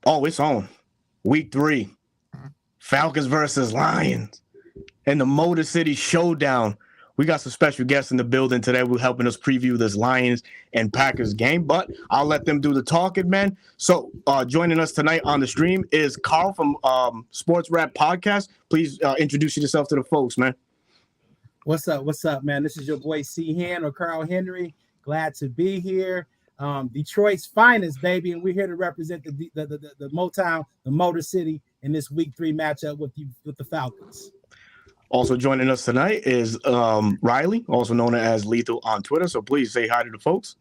Oh, it's on. Week 3. Falcons versus Lions. And the Motor City Showdown. We got some special guests in the building today who are helping us preview this Lions and Packers game, but I'll let them do the talking, man. So joining us tonight on the stream is Carl from Sports Rap Podcast. Please introduce yourself to the folks, man. What's up, man? This is your boy C-Han or Carl Henry. Glad to be here. Detroit's finest, baby, and we're here to represent the Motown, the Motor City in this Week 3 matchup with the Falcons. Also joining us tonight is Riley, also known as Lethal on Twitter. So please say hi to the folks.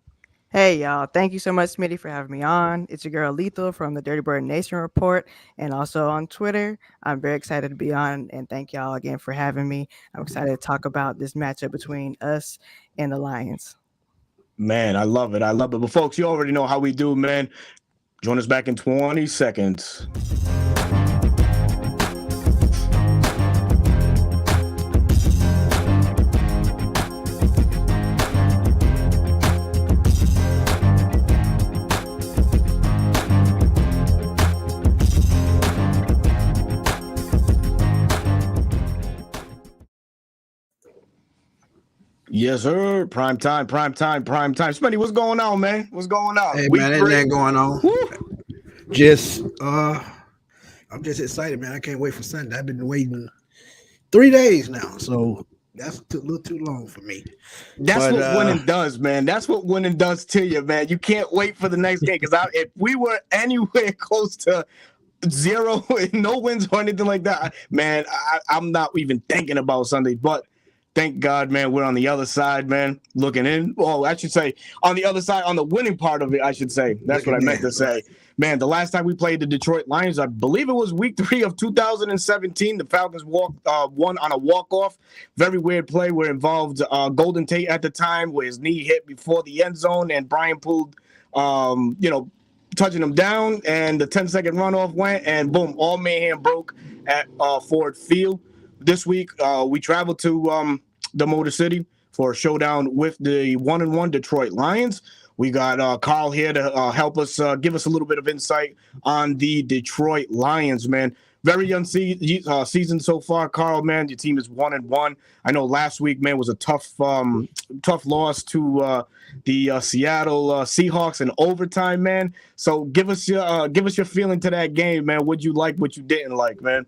Hey, y'all. Thank you so much, Smitty, for having me on. It's your girl, Lethal, from the Dirty Bird Nation Report, and also on Twitter. I'm very excited to be on, and thank y'all again for having me. I'm excited to talk about this matchup between us and the Lions. Man, I love it. But folks, you already know how we do, man. Join us back in 20 seconds. Yes, sir. Prime time. Smitty, what's going on, man? What's going on? Hey, man, ain't nothing going on. Woo. I'm just excited, man. I can't wait for Sunday. I've been waiting 3 days now, so that's a little too long for me. That's what winning does, man. That's what winning does to you, man. You can't wait for the next game because if we were anywhere close to 0, no wins or anything like that, man, I'm not even thinking about Sunday, but thank God, man, we're on the other side, man, looking in. Well, I should say on the other side, on the winning part of it, I should say. That's what I meant to say. Man, the last time we played the Detroit Lions, I believe it was week 3 of 2017. The Falcons won on a walk-off. Very weird play where involved Golden Tate at the time, where his knee hit before the end zone, and Brian pulled, touching him down, and the 10-second runoff went, and boom, all mayhem broke at Ford Field. This week, we traveled to the Motor City for a showdown with the 1-1 Detroit Lions. We got Carl here to help us give us a little bit of insight on the Detroit Lions, man. Very young season so far, Carl, man. Your team is 1-1. I know last week, man, was a tough loss to the Seattle Seahawks in overtime, man. So give us your feeling to that game, man. What'd you like, what you didn't like, man?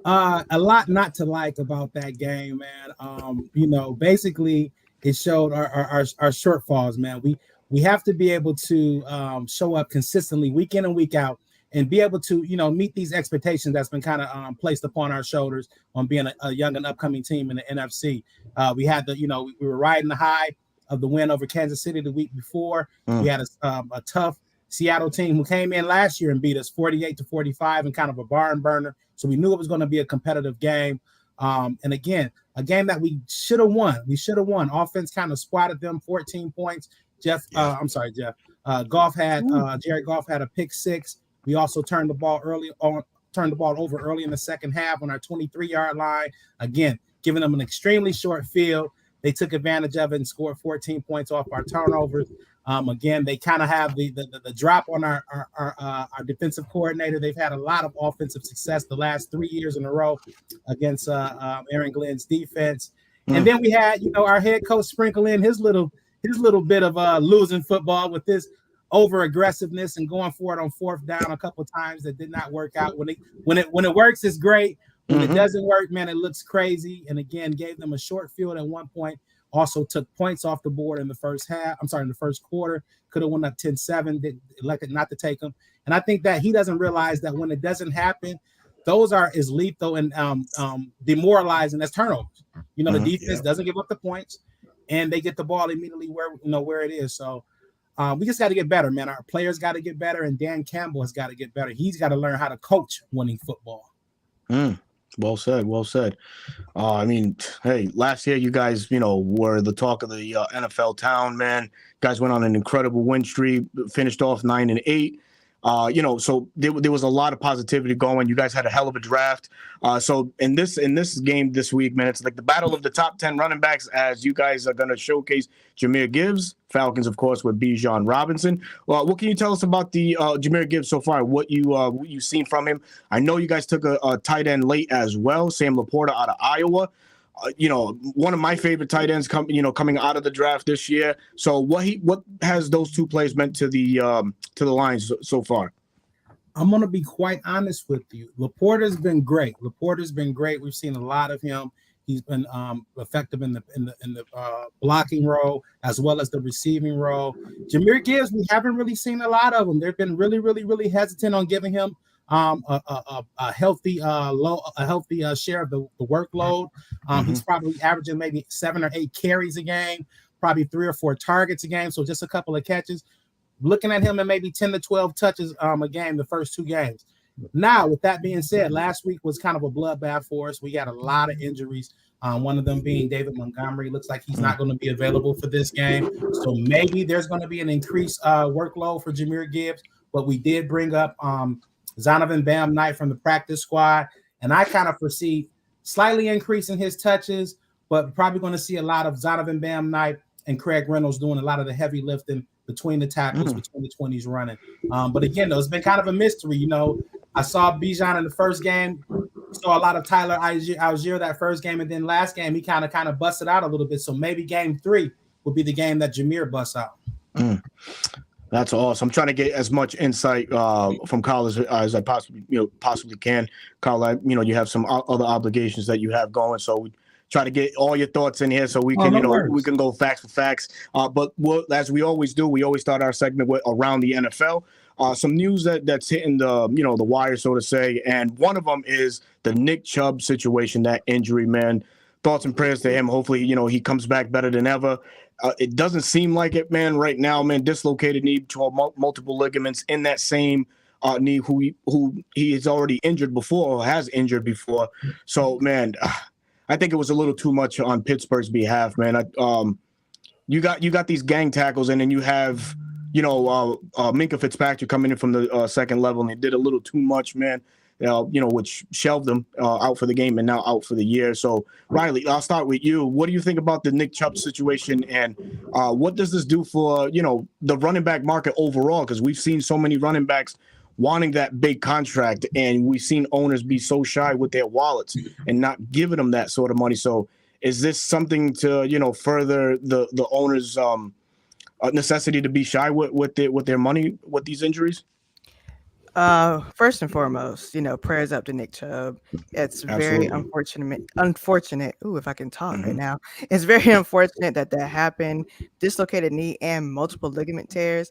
A lot not to like about that game, man. Basically it showed our shortfalls, man. We have to be able to show up consistently week in and week out and be able to, meet these expectations that's been kind of placed upon our shoulders on being a young and upcoming team in the NFC. We had we were riding the high of the win over Kansas City the week before. We had a tough Seattle team who came in last year and beat us 48-45 in kind of a barn burner. So we knew it was going to be a competitive game. And again, a game that we should have won. Offense kind of spotted them 14 points. Jared Goff had a pick 6. We also turned the ball over early in the second half on our 23-yard line. Again, giving them an extremely short field. They took advantage of it and scored 14 points off our turnovers. Again, they kind of have the drop on our defensive coordinator. They've had a lot of offensive success the last 3 years in a row against Aaron Glenn's defense. And then we had, our head coach sprinkle in his little bit of losing football with this over aggressiveness and going for it on 4th down a couple of times that did not work out. When it works, it's great. When it doesn't work, man, it looks crazy. And again, gave them a short field at one point. Also took points off the board in the first quarter. Could have went up 10-7, elected not to take them. And I think that he doesn't realize that when it doesn't happen, those are as lethal and demoralizing as turnovers. The defense doesn't give up the points, and they get the ball immediately where it is. So we just got to get better, man. Our players got to get better, and Dan Campbell has got to get better. He's got to learn how to coach winning football. Well said. Hey, last year you guys, were the talk of the NFL town, man. You guys went on an incredible win streak, finished off 9-8. So there was a lot of positivity going. You guys had a hell of a draft. So in this game this week, man, it's like the battle of the top 10 running backs, as you guys are going to showcase Jahmyr Gibbs, Falcons, of course, with Bijan Robinson. What can you tell us about the Jahmyr Gibbs so far? What you've seen from him? I know you guys took a tight end late as well, Sam Laporta out of Iowa. One of my favorite tight ends coming out of the draft this year. So what has those two plays meant to the Lions so far? I'm going to be quite honest with you. Laporta's been great. We've seen a lot of him. He's been effective in the blocking role as well as the receiving role. Jahmyr Gibbs, we haven't really seen a lot of them. They've been really, really, really hesitant on giving him a healthy share of the workload. He's probably averaging maybe 7 or 8 carries a game, probably 3 or 4 targets a game, so just a couple of catches. Looking at him at maybe 10 to 12 touches a game the first 2 games. Now, with that being said, last week was kind of a bloodbath for us. We got a lot of injuries. One of them being David Montgomery. Looks like he's not going to be available for this game. So maybe there's going to be an increased workload for Jahmyr Gibbs. But we did bring up Zonovan Bam Knight from the practice squad. And I kind of foresee slightly increasing his touches, but probably going to see a lot of Zonovan Bam Knight and Craig Reynolds doing a lot of the heavy lifting between the tackles, between the 20s running. But again, though, it's been kind of a mystery. I saw Bijan in the first game, saw a lot of Tyler Algier that first game, and then last game he kind of busted out a little bit. So maybe game 3 will be the game that Jahmyr busts out. That's awesome. I'm trying to get as much insight from Kyle as I possibly can. Kyle, you have some other obligations that you have going, so we try to get all your thoughts in here so we can, we can go facts for facts. But as we always do, we always start our segment with around the NFL. Some news that's hitting the the wire, so to say, and one of them is the Nick Chubb situation, that injury, man. Thoughts and prayers to him. Hopefully, he comes back better than ever. It doesn't seem like it, man. Right now, man, dislocated knee, 12 multiple ligaments in that same knee. Who he is already injured before, or has injured before. So, man, I think it was a little too much on Pittsburgh's behalf, man. You got these gang tackles, and then you have Minkah Fitzpatrick coming in from the second level, and they did a little too much, man. Which shelved them out for the game and now out for the year. So, Riley, I'll start with you. What do you think about the Nick Chubb situation, and what does this do for the running back market overall? Because we've seen so many running backs wanting that big contract, and we've seen owners be so shy with their wallets and not giving them that sort of money. So, is this something to further the owners' necessity to be shy with their money with these injuries? First and foremost, prayers up to Nick Chubb. It's very unfortunate. Ooh, if I can talk right now. It's very unfortunate that happened. Dislocated knee and multiple ligament tears.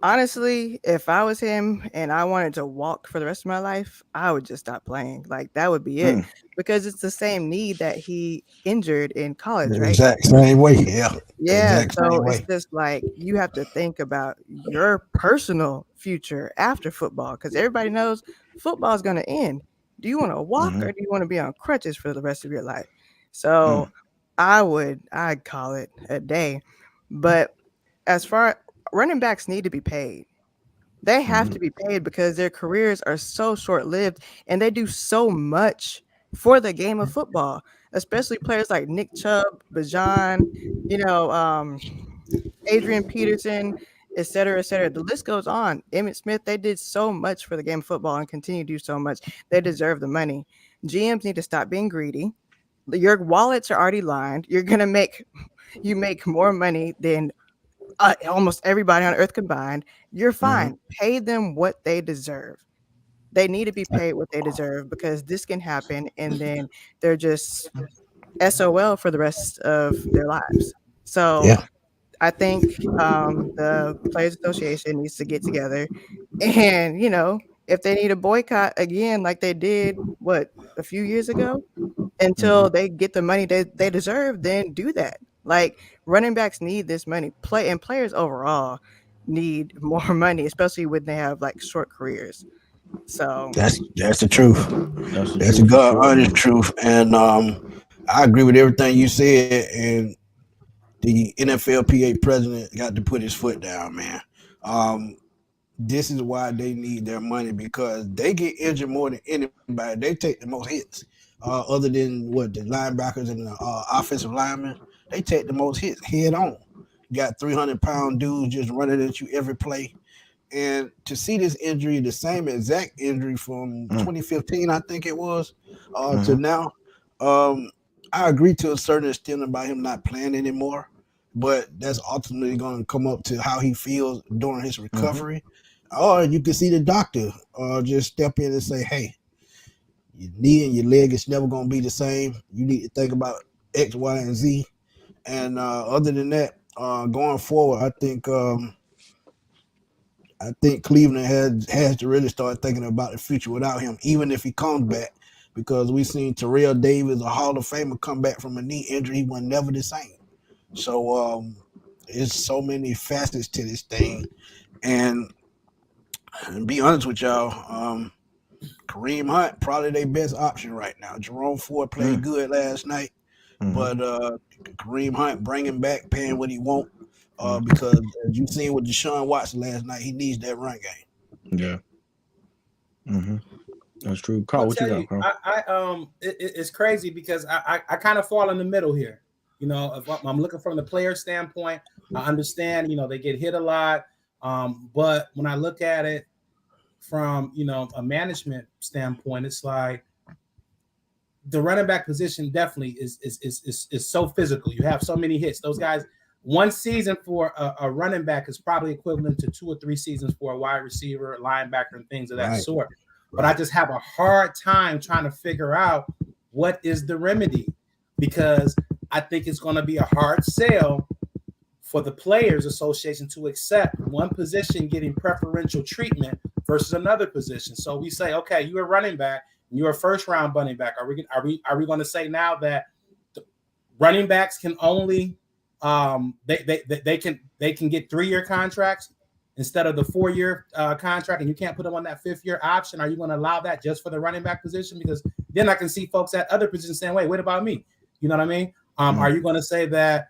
Honestly, if I was him and I wanted to walk for the rest of my life, I would just stop playing. Like, that would be it. Because it's the same knee that he injured in college, right? Exact same way, yeah. Yeah, so it's just like you have to think about your personal future after football, because everybody knows football is going to end. Do you want to walk or do you want to be on crutches for the rest of your life? So I'd call it a day. But as far running backs need to be paid. They have to be paid because their careers are so short-lived and they do so much for the game of football, especially players like Nick Chubb, Bijan, Adrian Peterson, et cetera, et cetera. The list goes on. Emmitt Smith, they did so much for the game of football and continue to do so much. They deserve the money. GMs need to stop being greedy. Your wallets are already lined. You're going to make more money than almost everybody on earth combined. You're fine. Pay them what they deserve. They need to be paid what they deserve, because this can happen and then they're just SOL for the rest of their lives. So I think the Players Association needs to get together and, if they need a boycott again, like they did, a few years ago, until they get the money they deserve, then do that. Like, running backs need this money. Players overall need more money, especially when they have like short careers. So that's the truth. That's a good, honest truth. And I agree with everything you said. And the NFLPA president got to put his foot down, man. this is why they need their money, because they get injured more than anybody. They take the most hits, other than what the linebackers and the offensive linemen. They take the most hits head on. Got 300-pound dudes just running at you every play. And to see this injury, the same exact injury from 2015, I think it was, to now, I agree to a certain extent about him not playing anymore, but that's ultimately going to come up to how he feels during his recovery. Or you can see the doctor just step in and say, hey, your knee and your leg is never going to be the same. You need to think about X, Y, and Z. And other than that, going forward, I think Cleveland has to really start thinking about the future without him, even if he comes back, because we've seen Terrell Davis, a Hall of Famer, come back from a knee injury. He was never the same. So there's so many facets to this thing. And be honest with y'all, Kareem Hunt, probably their best option right now. Jerome Ford played good last night, but Kareem Hunt, bring him back, paying what he want. Because as you seen with Deshaun Watson last night, he needs that run game. Yeah. That's true. Carl, what you got, Carl? It's crazy because I kind of fall in the middle here. You know, if I'm looking from the player standpoint, I understand, you know, they get hit a lot. But when I look at it from, you know, a management standpoint, it's like the running back position definitely is so physical. You have so many hits. Those guys, one season for a running back is probably equivalent to 2 or 3 seasons for a wide receiver, linebacker, and things of that sort. But I just have a hard time trying to figure out what is the remedy, because I think it's going to be a hard sell for the Players Association to accept one position getting preferential treatment versus another position. So we say, okay, you're a running back and you're a first-round running back. Are we going to say now that running backs can only they can get 3-year contracts instead of the 4-year contract, and you can't put them on that 5th-year option? Are you going to allow that just for the running back position? Because then I can see folks at other positions saying, wait, what about me? You know what I mean? Are you going to say that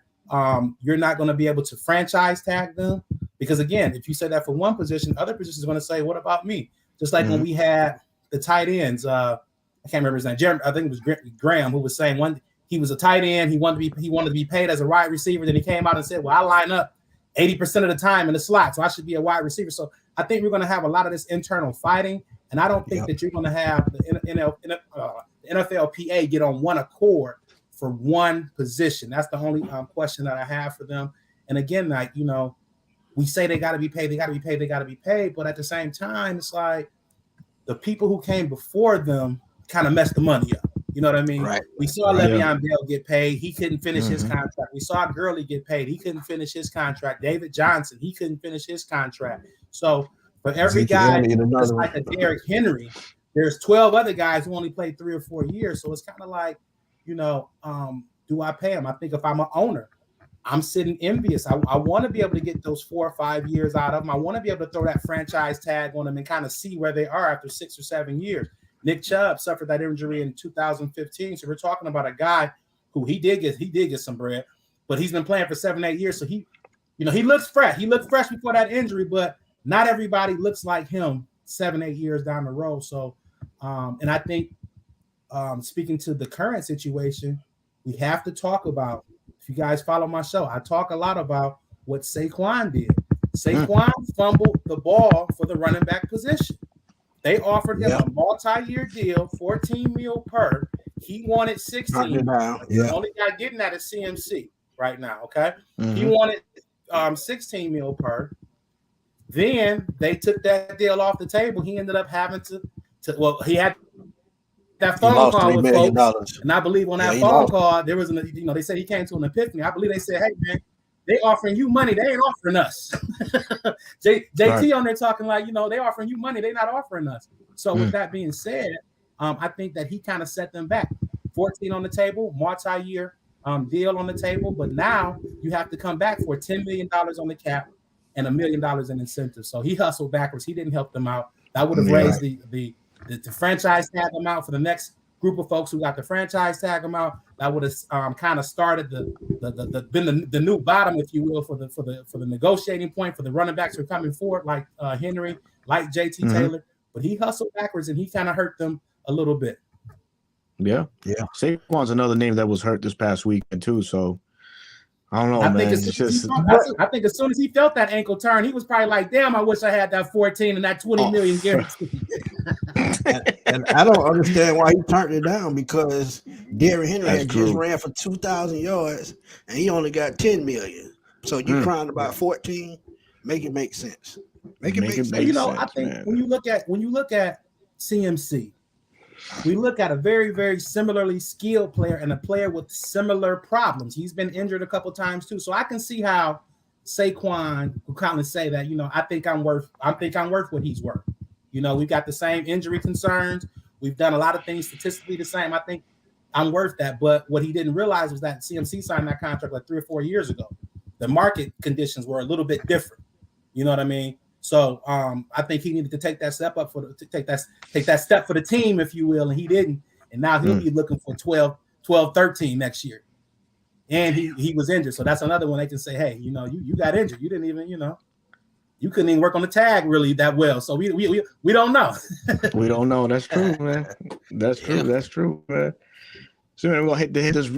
you're not going to be able to franchise tag them? Because again, if you say that for one position, other positions are going to say, what about me? Just like when we had the tight ends, I can't remember his name, Jeremy, I think it was Graham, who was saying he was a to he wanted to be paid as a wide receiver. Then he came out and said, well, I line up 80% of the time in the slot, so I should be a wide receiver. So I think we're going to have a lot of this internal fighting, and I don't think that you're going to have the NFLPA get on one accord for one position. That's the only question that I have for them. And again, like, you know, we say they got to be paid, but at the same time, it's like the people who came before them kind of messed the money up. You know what I mean? Right. We saw Le'Veon Bell get paid. He couldn't finish his contract. We saw Gurley get paid. He couldn't finish his contract. David Johnson, he couldn't finish his contract. So for every guy, just like a Derrick Henry, there's 12 other guys who only played 3 or 4 years. So it's kind of like, you know, do I pay him? I think if I'm an owner, I'm sitting envious. I want to be able to get those 4 or 5 years out of them. I want to be able to throw that franchise tag on them and kind of see where they are after 6 or 7 years. Nick Chubb suffered that injury in 2015. So we're talking about a guy who he did get some bread, but he's been playing for 7-8 years. So he looks fresh. He looked fresh before that injury, but not everybody looks like him 7-8 years down the road. So, and I think speaking to the current situation, we have to talk about, if you guys follow my show, I talk a lot about what Saquon did. Saquon fumbled the ball for the running back position. They offered him a multi-year deal, $14 million per. He wanted 16. The only guy getting that is CMC right now. Okay, he wanted 16 million per. Then they took that deal off the table. He ended up having to he had that phone call with folks, and I believe on that phone call there was they said he came to an epiphany. I believe they said, "Hey man, they offering you money, they ain't offering us." JT on there talking like, they offering you money, they not offering us. So with that being said, I think that he kind of set them back. 14 on the table, multi-year deal on the table, but now you have to come back for $10 million on the cap and $1 million in incentives. So he hustled backwards. He didn't help them out. That would have raised the franchise tag amount for the next group of folks who got the franchise tag him out. That would have kind of started the new bottom, if you will, for the negotiating point for the running backs who are coming forward, like Henry, like JT Taylor. But he hustled backwards and he kind of hurt them a little bit. Yeah. Saquon's another name that was hurt this past weekend too. So I don't know, man. I think as soon as he felt that ankle turn, he was probably like, "Damn, I wish I had that 14 and that 20 million guarantee." and I don't understand why he turned it down, because Derrick Henry had just ran for 2,000 yards and he only got 10 million. So you crying about 14? Make it make sense. Make it make sense. You know, I think when you look at CMC, we look at a very, very similarly skilled player and a player with similar problems. He's been injured a couple times too, so I can see how Saquon will kind of say that. You know, I think I'm worth what he's worth. You know, we've got the same injury concerns. We've done a lot of things statistically the same. I think I'm worth that. But what he didn't realize was that CMC signed that contract like 3 or 4 years ago. The market conditions were a little bit different. You know what I mean? So I think he needed to take that step up take that step for the team, if you will, and he didn't. And now he'll be looking for 12, 13 next year. And he was injured. So that's another one they can say, hey, you know, you got injured. You didn't even, you know, you couldn't even work on the tag really that well. So we don't know. We don't know. That's true, man. That's true. Yeah. That's true, man. So we're gonna hit this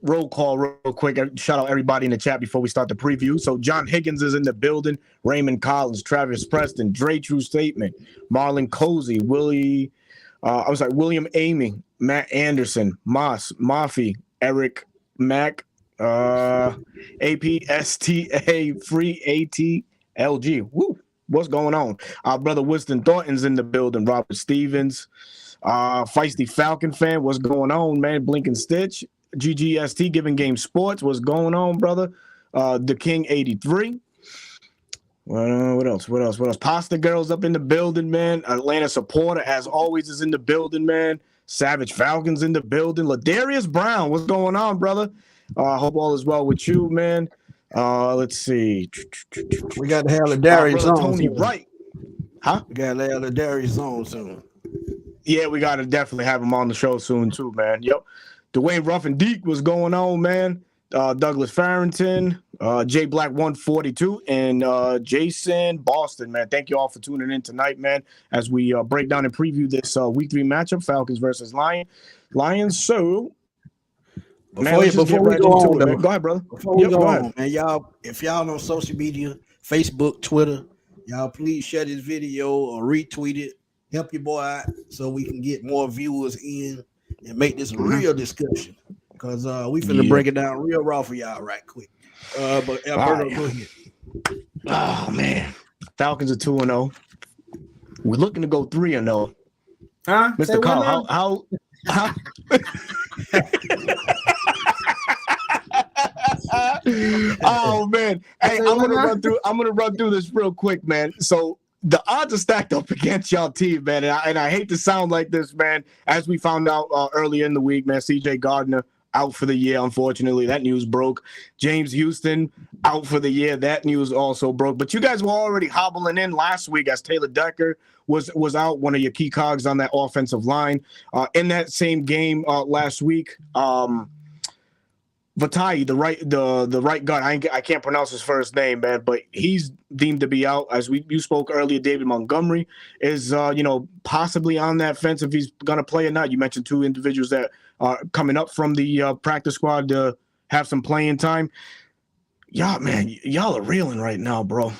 roll call real quick. Shout out everybody in the chat before we start the preview. So John Higgins is in the building. Raymond Collins, Travis Preston, Dre True Statement, Marlon Cozy, William Amy, Matt Anderson, Moss, Mafi, Eric Mack, APSTA, Free ATLG. Woo! What's going on? Our brother Winston Thornton's in the building. Robert Stevens. Feisty Falcon fan, what's going on, man? Blinking Stitch, GGST, Giving Game Sports, what's going on, brother? The King 83. What else? Pasta Girls up in the building, man. Atlanta supporter, as always, is in the building, man. Savage Falcons in the building. Ladarius Brown, what's going on, brother? Hope all is well with you, man. Let's see. We got to have Ladarius on. Tony Wright. Huh? We got to have Ladarius on soon. Yeah, we got to definitely have him on the show soon, too, man. Yep. Dwayne Ruffin Deek, what's going on, man? Douglas Farrington, J Black 142, and Jason Boston, man. Thank you all for tuning in tonight, man, as we break down and preview this week 3 matchup, Falcons versus Lions. So, before we go on, man. Go ahead, brother. Before we go on, man, y'all, if y'all on social media, Facebook, Twitter, y'all please share this video or retweet it. Help your boy out so we can get more viewers in and make this a real discussion, because we finna break it down real raw for y'all right quick. But Alberto, go ahead. Oh man, Falcons are 2-0. We're looking to go 3-0. Huh? Mr. Carl, how? Oh man, hey, I'm gonna run through this real quick, man. So the odds are stacked up against y'all team, man. And I hate to sound like this, man. As we found out earlier in the week, man, CJ Gardner out for the year. Unfortunately, that news broke. James Houston out for the year. That news also broke. But you guys were already hobbling in last week as Taylor Decker was out, one of your key cogs on that offensive line. In that same game last week, Vatayi, the right guard, I can't pronounce his first name, man, but he's deemed to be out. As you spoke earlier, David Montgomery is possibly on that fence if he's gonna play or not. You mentioned 2 individuals that are coming up from the practice squad to have some playing time. Y'all, man, y'all are reeling right now, bro.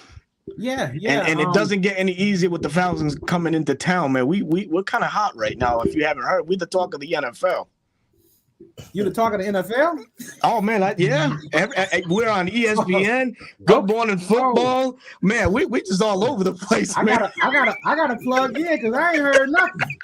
Yeah. And it doesn't get any easier with the Falcons coming into town, man. We're kind of hot right now. If you haven't heard, we're the talk of the NFL. You the talk of the NFL? Oh man, yeah. We're on ESPN. Good Morning Football. Man, we just all over the place. I gotta plug in because I ain't heard nothing.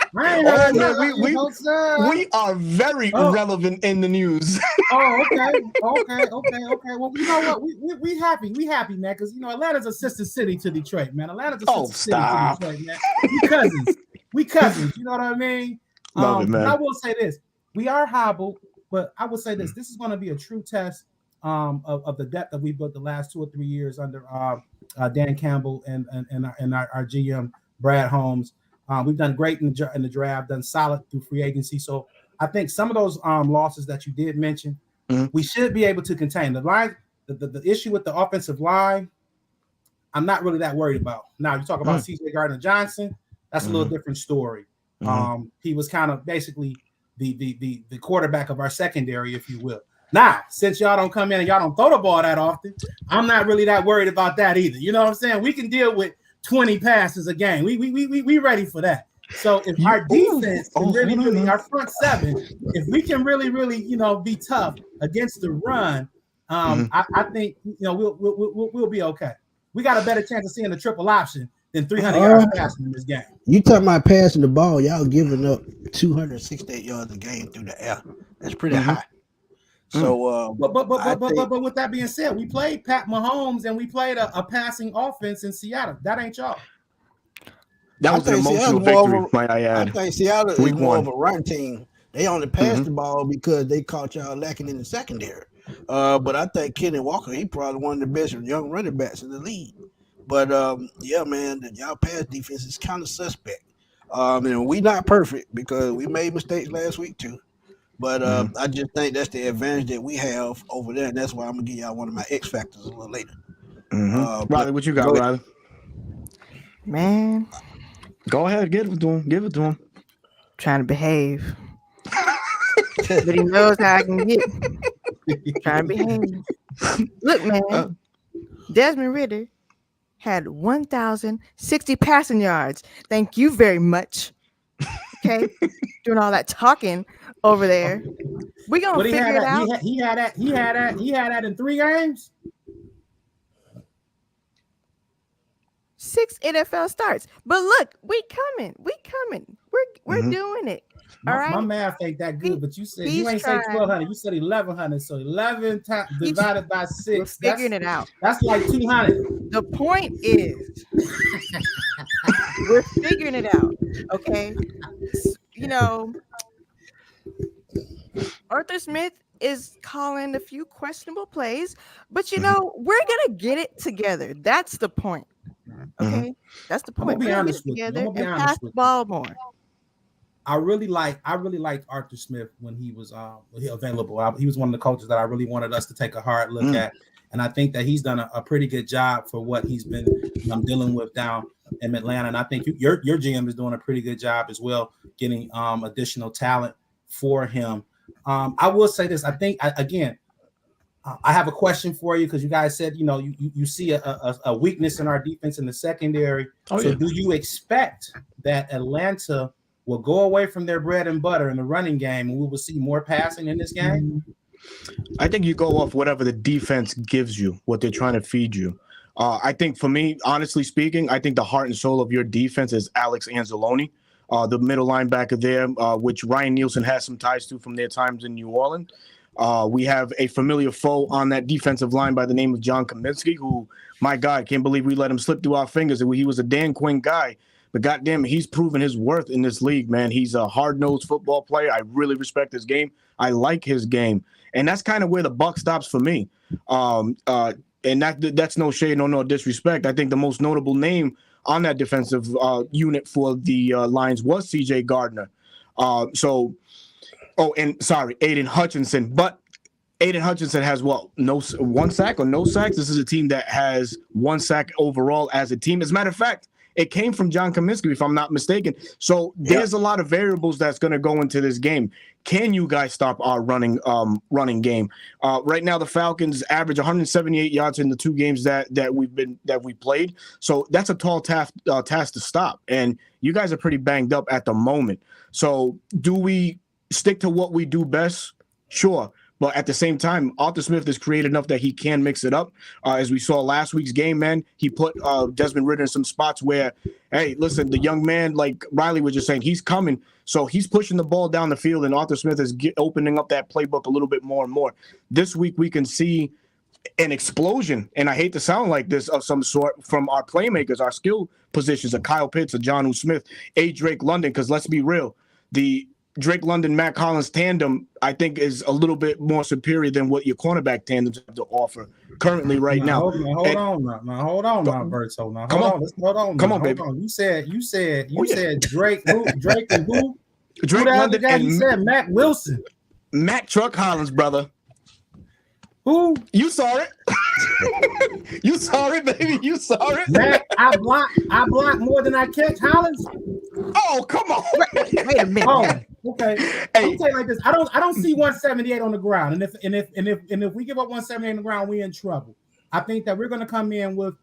We are very relevant in the news. Oh, okay. Well, you know what? We happy, man, because Atlanta's a sister city to Detroit, man. Atlanta's a sister city to Detroit, man. We cousins. You know what I mean? Love it, man. I will say this. We are hobbled, but I would say this is going to be a true test of the depth that we built the last 2 or 3 years under Dan Campbell and our GM, Brad Holmes. We've done great in the draft, done solid through free agency. So I think some of those losses that you did mention, we should be able to contain. The line. The issue with the offensive line, I'm not really that worried about. Now you talk about CJ Gardner-Johnson, that's a little different story. He was kind of basically the quarterback of our secondary, if you will. Now, since y'all don't come in and y'all don't throw the ball that often, I'm not really that worried about that either. You know what I'm saying? We can deal with 20 passes a game. We ready for that. So if our defense can really, our front seven, if we can really, be tough against the run, I think we'll be okay. We got a better chance of seeing the triple option than 300 yards passing in this game. You talking about passing the ball? Y'all giving up 268 yards a game through the air. That's pretty high. So, but with that being said, we played Pat Mahomes and we played a passing offense in Seattle. That ain't y'all. That was an emotional victory, might I add. I think Seattle is more of a run team. They only passed the ball because they caught y'all lacking in the secondary. But I think Kenny Walker, he probably one of the best young running backs in the league. But yeah, man, y'all pass defense is kind of suspect. And we not perfect because we made mistakes last week too. But I just think that's the advantage that we have over there, and that's why I'm gonna give y'all one of my X factors a little later. Riley, what you got, Riley? Man, go ahead, give it to him. Give it to him. Trying to behave, but he knows how I can get. Trying to behave. Look, man, Desmond Ridder had 1,060 passing yards. Thank you very much. Okay, doing all that talking over there. We gonna figure it out. He had that in 3 games. 6 NFL starts. But look, we coming. We're doing it. All right. My math ain't that good, but you said you ain't say 1,200. You said 1,100. So 11 times divided by 6. We're figuring it out. That's like 200. The point is, we're figuring it out. Okay. Arthur Smith is calling a few questionable plays, but we're gonna get it together. That's the point. Okay, that's the point. I'm gonna be honest with you. I'm gonna be honest with you. Ball more. I really liked Arthur Smith when he was available. He was one of the coaches that I really wanted us to take a hard look at, and I think that he's done a pretty good job for what he's been dealing with down in Atlanta. And I think your GM is doing a pretty good job as well, getting additional talent for him. I will say this. I think I have a question for you because you guys said you see a weakness in our defense in the secondary. Do you expect that Atlanta will go away from their bread and butter in the running game and we will see more passing in this game? I think you go off whatever the defense gives you, what they're trying to feed you. I think for me, honestly speaking, I think the heart and soul of your defense is Alex Anzalone, the middle linebacker there, which Ryan Nielsen has some ties to from their times in New Orleans. We have a familiar foe on that defensive line by the name of John Kaminsky, who, my God, can't believe we let him slip through our fingers. He was a Dan Quinn guy, but goddamn, he's proven his worth in this league, man. He's a hard-nosed football player. I really respect his game. I like his game, and that's kind of where the buck stops for me. And that's no shade, no disrespect. I think the most notable name on that defensive unit for the Lions was C.J. Gardner. Aiden Hutchinson. But Aiden Hutchinson has one sack or no sacks? This is a team that has 1 sack overall as a team. As a matter of fact, it came from John Kaminsky, if I'm not mistaken. So there's a lot of variables that's going to go into this game. Can you guys stop our running game? Right now, the Falcons average 178 yards in the 2 games that we played. So that's a tall task to stop. And you guys are pretty banged up at the moment. So do we stick to what we do best? Sure. But at the same time, Arthur Smith is creative enough that he can mix it up. As we saw last week's game, man, he put Desmond Ridder in some spots where, hey, listen, the young man, like Riley was just saying, he's coming. So he's pushing the ball down the field, and Arthur Smith is opening up that playbook a little bit more and more. This week, we can see an explosion, and I hate to sound like this, of some sort from our playmakers, our skill positions, a Kyle Pitts, a Jonnu Smith, a Drake London, because let's be real, the Drake London, Matt Collins tandem, I think, is a little bit more superior than what your cornerback tandems have to offer currently right now. Hold on, Berto. Now, hold on. Let's hold on. Come on, baby. You said Drake. Drake and who? Drake London and you said Matt Wilson. Matt Truck Hollins, brother. Who? You saw it. You saw it, baby. You saw it. Matt, I block more than I catch. Hollins. Oh, come on. Wait a minute. Oh, okay. Hey. I'm saying like this. I don't see 178 on the ground, and if we give up 178 on the ground, we're in trouble. I think that we're going to come in with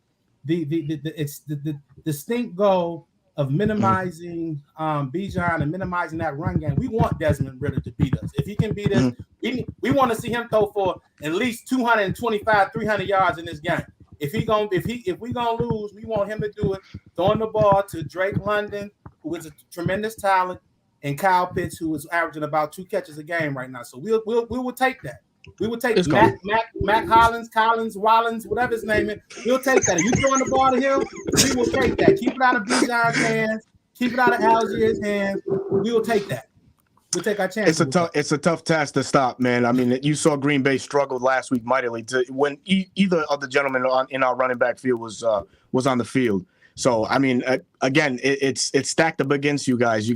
the distinct goal of minimizing Bijan and minimizing that run game. We want Desmond Ridder to beat us. If he can beat us, we want to see him throw for at least 225, 300 yards in this game. If we gonna lose, we want him to do it throwing the ball to Drake London, who is a tremendous talent, and Kyle Pitts, who is averaging about 2 catches a game right now. So we will take that. We will take Matt Collins, Wallins, whatever his name is. We'll take that. If you throwing the ball to him, we will take that. Keep it out of Bijan's hands. Keep it out of Algier's hands. We will take that. We'll take our chance. It's a tough task to stop, man. I mean, you saw Green Bay struggled last week mightily when either of the gentlemen in our running back field was on the field. So I mean, again, it's stacked up against you guys.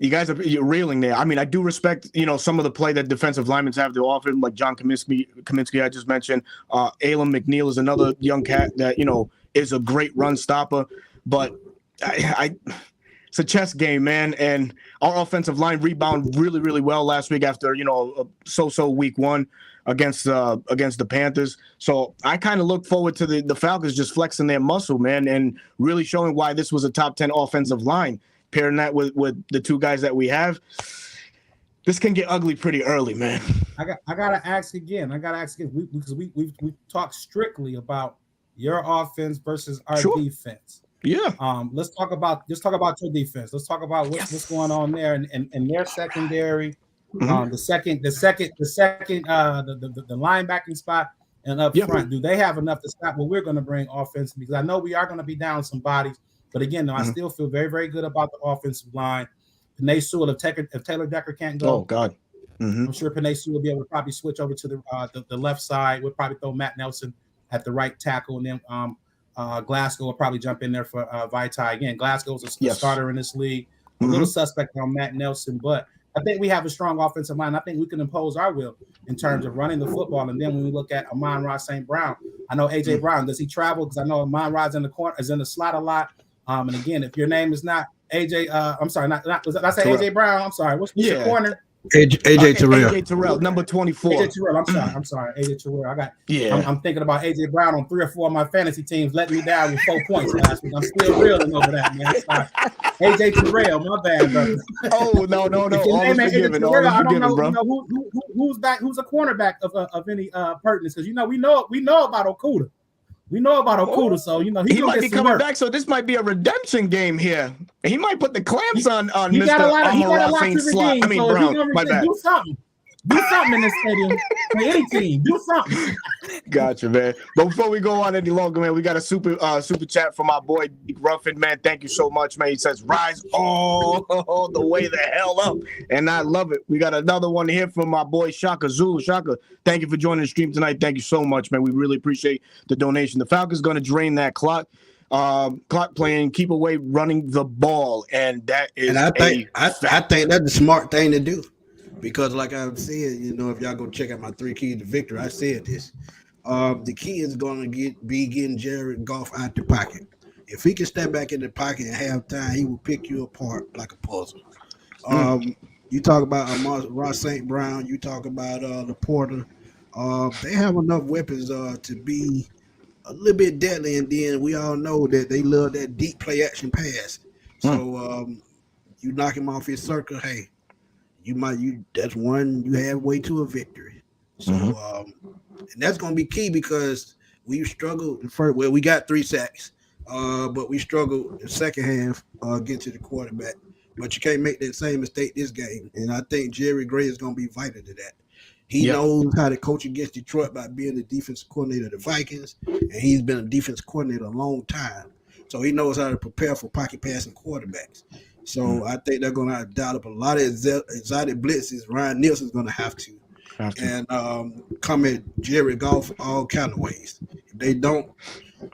You're reeling there. I mean, I do respect, some of the play that defensive linemen have to offer, like John Kaminsky I just mentioned. Alam McNeil is another young cat that, is a great run stopper. But it's a chess game, man. And our offensive line rebounded really, really well last week after, a so-so week 1 against the Panthers. So I kind of look forward to the Falcons just flexing their muscle, man, and really showing why this was a top 10 offensive line. Pairing that with the 2 guys that we have, this can get ugly pretty early, man. I gotta ask again. Because we talked strictly about your offense versus our defense. Yeah. Let's talk about your defense. Let's talk about what's going on there and their secondary. The linebacking spot and up front. Do they have enough to stop what we're going to bring offensively? Because I know we are going to be down some bodies. But again, though, I still feel very, very good about the offensive line. Panay Sewell, if Taylor Decker can't go, oh God, I'm sure Panay Sewell will be able to probably switch over to the left side. We'll probably throw Matt Nelson at the right tackle, and then Glasgow will probably jump in there for Vitae. Again, Glasgow's a starter in this league. A little suspect on Matt Nelson, but I think we have a strong offensive line. I think we can impose our will in terms of running the football. And then when we look at Amon-Ra St. Brown, I know AJ Brown, does he travel? Because I know Amon-Ra's in the corner, is in the slot a lot. And again, if your name is not AJ, I'm sorry, not did I say AJ Brown? I'm sorry. What's your corner? AJ Terrell. AJ Terrell, number 24. AJ Terrell. I'm sorry. AJ Terrell. I'm thinking about AJ Brown on 3 or 4 of my fantasy teams letting me down with 4 points last week. I'm still reeling over that, man. Sorry. AJ Terrell, my bad, brother. Oh no. Always forgiven, bro. Who's back? Who's a cornerback of any pertinence? Because we know about Okuda. We know about Okuda, so he might be coming back. So this might be a redemption game here. He might put the clamps on Mr. Amon-Ra St. Slot. Brown. My bad. Do something in this stadium for any team. Do something. Gotcha, man. But before we go on any longer, man, we got a super chat from our boy Ruffin, man. Thank you so much, man. He says, "Rise all the way the hell up," and I love it. We got another one here from my boy Shaka Zulu. Shaka, thank you for joining the stream tonight. Thank you so much, man. We really appreciate the donation. The Falcons going to drain that clock playing, keep away running the ball, and that is. And I think that's the smart thing to do. Because like I said, if y'all go check out my 3 keys to victory, I said this. The key is going to be getting Jared Goff out the pocket. If he can step back in the pocket and have time, he will pick you apart like a puzzle. You talk about Amon-Ra St. Brown. You talk about Laporta. They have enough weapons to be a little bit deadly. And then we all know that they love that deep play action pass. So you knock him off his circle, hey. That's one you have way to a victory. So and that's gonna be key because we struggled first. Well, we got 3 sacks, but we struggled in the second half getting to the quarterback. But you can't make that same mistake this game. And I think Jerry Gray is gonna be vital to that. He knows how to coach against Detroit by being the defensive coordinator of the Vikings, and he's been a defensive coordinator a long time. So he knows how to prepare for pocket passing quarterbacks. So I think they're going to dial up a lot of exotic blitzes. Ryan Nielsen's going to have to. And come at Jerry Goff all kind of ways. If they don't,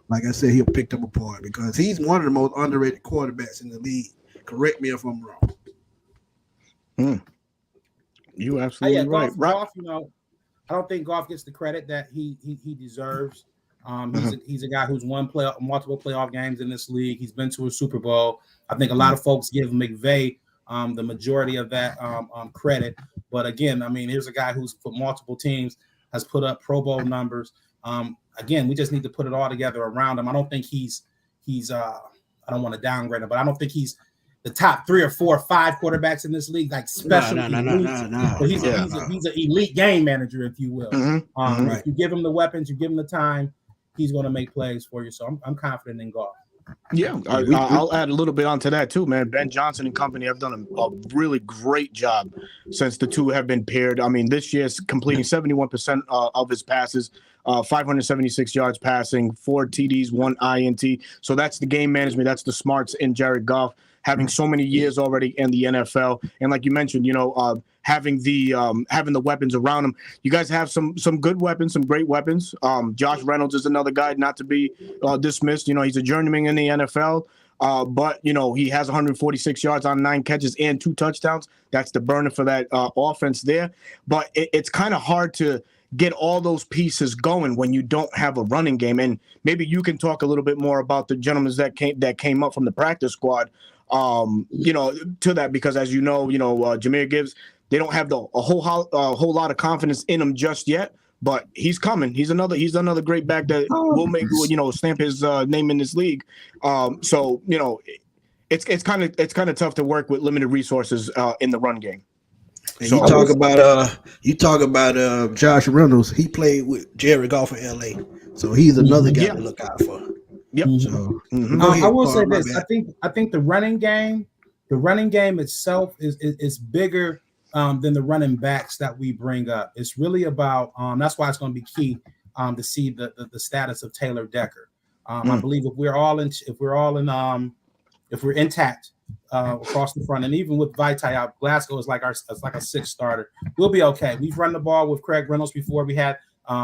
like I said, he'll pick them apart because he's one of the most underrated quarterbacks in the league. Correct me if I'm wrong. You absolutely right. Goff, I don't think Goff gets the credit that he deserves. He's a guy who's won multiple playoff games in this league. He's been to a Super Bowl. I think a lot of folks give McVay the majority of that credit. But again, I mean, here's a guy who's for multiple teams, has put up Pro Bowl numbers. Again, we just need to put it all together around him. I don't think he's I don't want to downgrade him, but I don't think he's the top 3 or 4 or 5 quarterbacks in this league, like special elite. But he's an elite game manager, if you will. Right. If you give him the weapons, you give him the time, he's going to make plays for you. So I'm confident in Goff. Yeah, I'll add a little bit onto that too, man. Ben Johnson and company have done a really great job since the two have been paired. I mean, this year's completing 71% of his passes, 576 yards passing, 4 TDs, 1 INT. So that's the game management. That's the smarts in Jared Goff, having so many years already in the NFL. And like you mentioned, having the weapons around him. You guys have some good weapons, some great weapons. Josh Reynolds is another guy not to be dismissed. He's a journeyman in the NFL, but he has 146 yards on 9 catches and 2 touchdowns. That's the burner for that offense there. But it's kind of hard to get all those pieces going when you don't have a running game. And maybe you can talk a little bit more about the gentlemen that came up from the practice squad, to that, because as Jahmyr Gibbs, they don't have a whole lot of confidence in him just yet, but he's coming. He's another great back that will make stamp his name in this league. So it's kind of tough to work with limited resources in the run game. And so you talk about Josh Reynolds. He played with Jerry Goff in LA, so he's another guy to look out for. Yep. So, I will say this: I think the running game itself is bigger than the running backs that we bring up. It's really about that's why it's going to be key to see the status of Taylor Decker. I believe if we're intact across the front, and even with Vitae, Glasgow is like a 6th starter. We'll be okay. We've run the ball with Craig Reynolds before. We had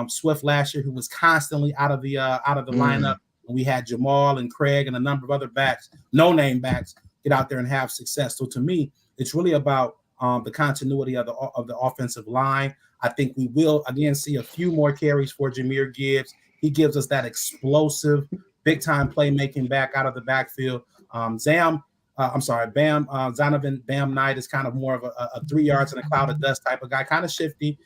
Swift last year, who was constantly out of the lineup. We had Jamal and Craig and a number of other backs, no-name backs, get out there and have success. So to me, it's really about the continuity of the offensive line. I think we will again see a few more carries for Jahmyr Gibbs. He gives us that explosive, big-time playmaking back out of the backfield. Zonovan Bam Knight is kind of more of a 3 yards in a cloud of dust type of guy, kind of shifty,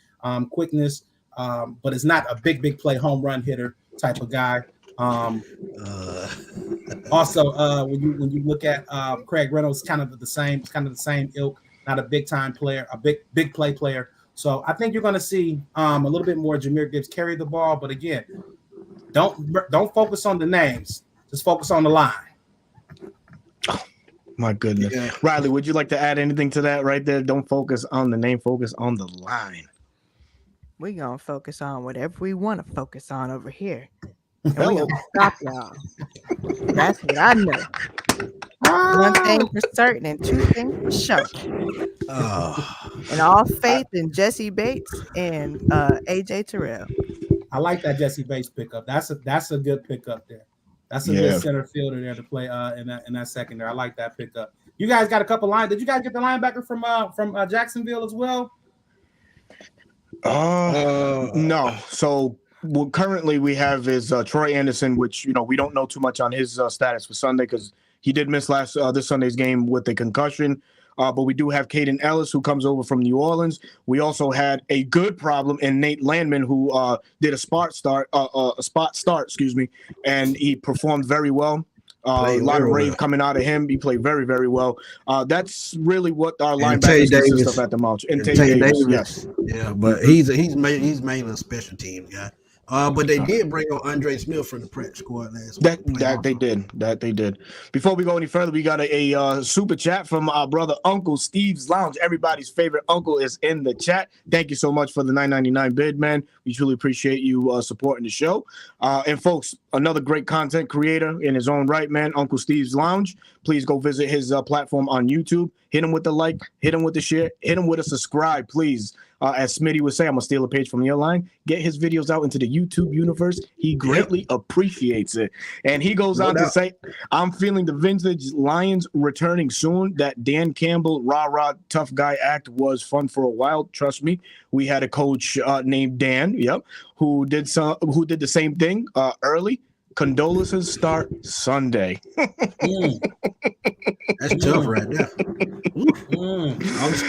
quickness, but it's not a big play home run hitter type of guy. Also, when you look at Craig Reynolds, kind of the same ilk, not a big time player, a big play player. So I think you're going to see a little bit more Jahmyr Gibbs carry the ball, but again, don't focus on the names, just focus on the line. Oh, my goodness. Yeah. Riley, would you like to add anything to that right there? Don't focus on the name, focus on the line. We're going to focus on whatever we want to focus on over here. And we're going to stop y'all. That's what I know. One thing for certain and 2 things for sure. And all faith in Jesse Bates and AJ Terrell. I like that Jesse Bates pickup. That's a good pickup there. That's a good center fielder there to play in that secondary. I like that pickup. You guys got a couple lines. Did you guys get the linebacker from Jacksonville as well? No. So currently we have is Troy Anderson, which we don't know too much on his status for Sunday because he did miss this Sunday's game with a concussion. But we do have Caden Ellis, who comes over from New Orleans. We also had a good problem in Nate Landman, who did a spot start, and he performed very well. A lot of rave coming out of him. He played very, very well. That's really what our linebackers consist of at the moment. And Tay Davis, yes. Yeah, but he's mainly a special team guy. But they did bring on Andre Smith from the practice squad last week. That they did. Before we go any further, we got a super chat from our brother Uncle Steve's Lounge. Everybody's favorite uncle is in the chat. Thank you so much for the $9.99 bid, man. We truly appreciate you supporting the show. And folks, another great content creator in his own right, man. Uncle Steve's Lounge. Please go visit his platform on YouTube. Hit him with the like, hit him with the share, hit him with a subscribe, please. As Smitty would say, I'm gonna steal a page from your line. Get his videos out into the YouTube universe. He greatly appreciates it. And he goes on to say, I'm feeling the vintage Lions returning soon. That Dan Campbell, rah-rah, tough guy act was fun for a while. Trust me. We had a coach named Dan, who did the same thing early. Condolences start Sunday. That's tough right there.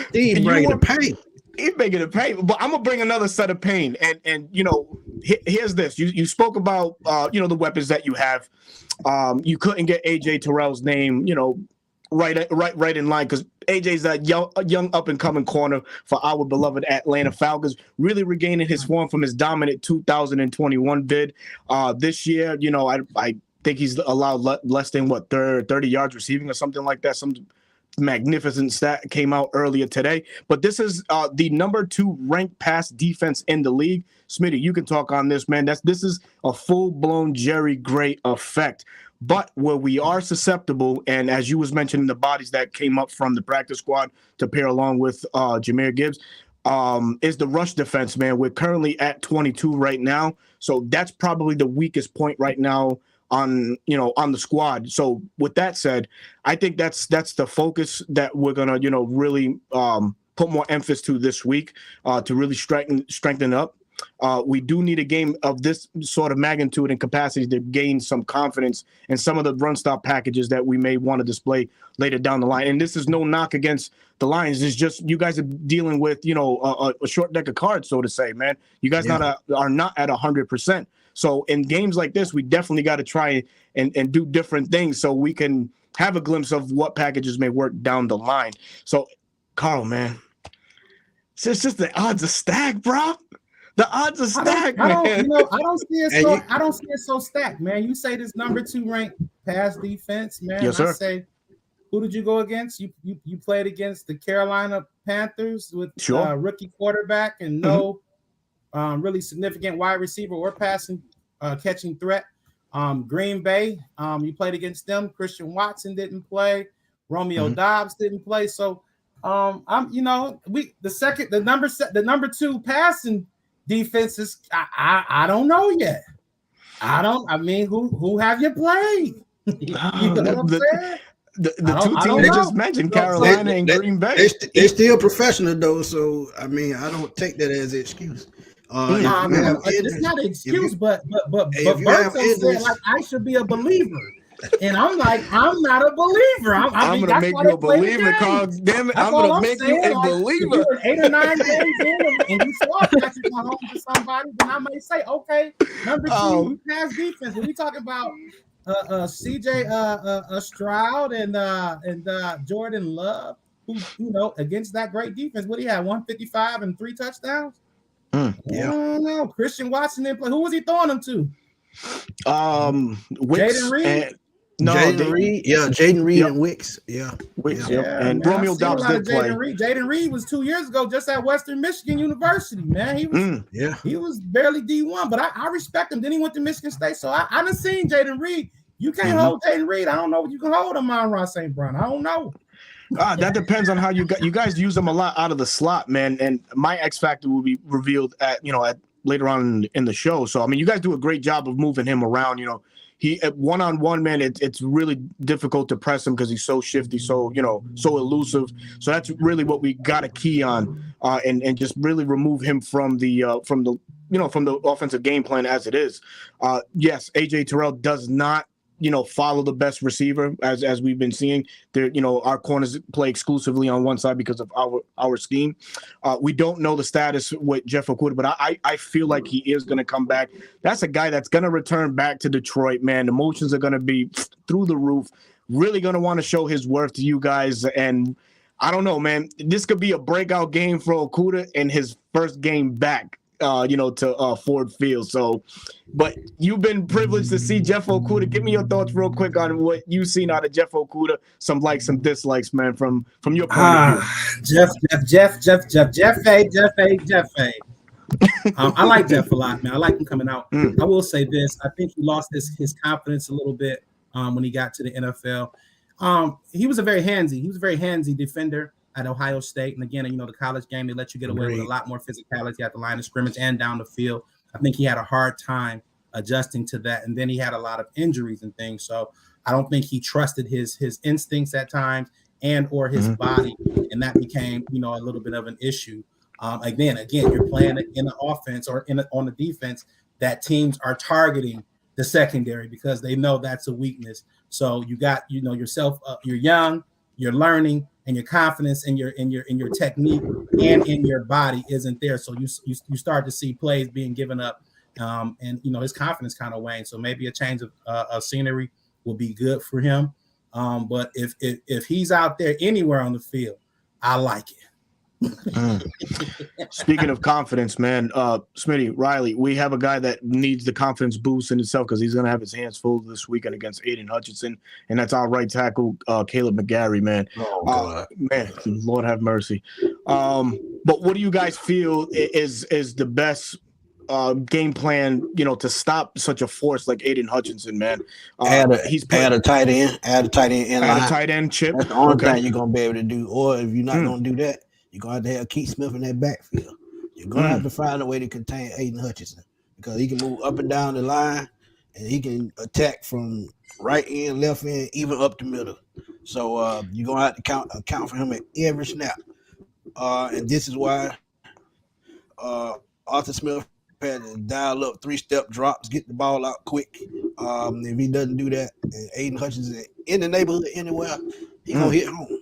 Steve bringing the pain. He's making it pain, but I'm gonna bring another set of pain. And here's this. You spoke about the weapons that you have. You couldn't get AJ Terrell's name, right in line, because AJ's that young up and coming corner for our beloved Atlanta Falcons, really regaining his form from his dominant 2021 bid. This year, I think he's allowed less than 30 yards receiving or something like that. Some magnificent stat came out earlier today. But this is the number 2 ranked pass defense in the league. Smitty, you can talk on this, man. This is a full-blown Jerry Gray effect. But where we are susceptible, and as you was mentioning, the bodies that came up from the practice squad to pair along with Jahmyr Gibbs, is the rush defense, man. We're currently at 22 right now. So that's probably the weakest point right now on the squad. So with that said, I think that's the focus that we're gonna really put more emphasis to this week to really strengthen up. We do need a game of this sort of magnitude and capacity to gain some confidence in some of the run stop packages that we may want to display later down the line. And this is no knock against the Lions. It's just you guys are dealing with a short deck of cards, so to say, man. You guys are not at 100%. So in games like this, we definitely got to try and do different things so we can have a glimpse of what packages may work down the line. So, Carl, man, it's just the odds are stacked, bro. The odds are stacked, man. I don't see it so stacked, man. You say this number 2 ranked pass defense, man. Yes, sir. I say, who did you go against? You played against the Carolina Panthers with rookie quarterback and no really significant wide receiver or passing catching threat. Green Bay, you played against them. Christian Watson didn't play. Romeo Dobbs didn't play. So the number 2 passing defenses, I don't know yet. Who have you played? You know what I'm saying? The 2 teams you just mentioned, Carolina and Green Bay. They're still professional though, so I don't take that as an excuse. It's not an excuse, but Berto said like I should be a believer. And I'm like, I'm not a believer. I'm gonna make you a believer, Carl. Damn it, I'm gonna make you a believer. If you're 8 or 9 games in and you saw Patrick Mahomes to somebody, then I may say, okay, number 2 pass defense. When we talking about CJ Stroud and Jordan Love, who against that great defense, what do you have? 155 and 3 touchdowns. I don't know. Christian Watson didn't play. Who was he throwing them to? Jaden Reed. Jaden Reed and Wicks. And Romeo Dobbs did play. Jaden Reed was 2 years ago just at Western Michigan University, man. He was barely D1, but I respect him. Then he went to Michigan State, so I done seen Jaden Reed. You can't hold Jaden Reed. I don't know what you can hold him on Ross St. Brown. I don't know. That depends on how you guys use them a lot out of the slot, man. And my X factor will be revealed at later on in the show. So you guys do a great job of moving him around. He at one-on-one, man, it's really difficult to press him because he's so shifty, so elusive. So that's really what we got to key on, and just really remove him from the offensive game plan as it is. Yes, AJ Terrell does not follow the best receiver as we've been seeing. There, our corners play exclusively on one side because of our scheme. We don't know the status with Jeff Okudah, but I feel like he is going to come back. That's a guy that's going to return back to Detroit, man. Emotions are going to be through the roof. Really going to want to show his worth to you guys. And I don't know, man. This could be a breakout game for Okudah in his first game back. to Ford Field. So, but you've been privileged to see Jeff Okudah. Give me your thoughts real quick on what you've seen out of Jeff Okudah. Some likes, some dislikes, man, from your point of view. Jeff A. I like Jeff a lot, man. I like him coming out. I will say this: I think he lost his confidence a little bit when he got to the NFL. He was a very handsy defender at Ohio State, and again, the college game, they let you get away with a lot more physicality at the line of scrimmage and down the field. I think he had a hard time adjusting to that, and then he had a lot of injuries and things. So I don't think he trusted his instincts at times and or his body, and that became a little bit of an issue. Again, you're playing in an offense or on the defense that teams are targeting the secondary because they know that's a weakness. So you got yourself. You're young, you're learning, and your confidence in your technique and in your body isn't there. So you start to see plays being given up, and his confidence kind of wanes. So maybe a change of scenery will be good for him. But if he's out there anywhere on the field, I like it. Speaking of confidence, man, Smitty, Riley, we have a guy that needs the confidence boost in itself because he's going to have his hands full this weekend against Aiden Hutchinson, and that's our right tackle, Caleb McGarry, man. Oh, God. Man, Lord have mercy. But what do you guys feel is the best game plan, to stop such a force like Aiden Hutchinson, man? Add a tight end, add a tight end chip. That's the only thing you're going to be able to do. Or if you're not going to do that, you're going to have Keith Smith in that backfield. You're going to have to find a way to contain Aiden Hutchinson because he can move up and down the line and he can attack from right end, left end, even up the middle. So you're going to have to account for him at every snap. And this is why Arthur Smith had to dial up 3-step drops, get the ball out quick. If he doesn't do that, and Aiden Hutchinson in the neighborhood anywhere, he's going to hit home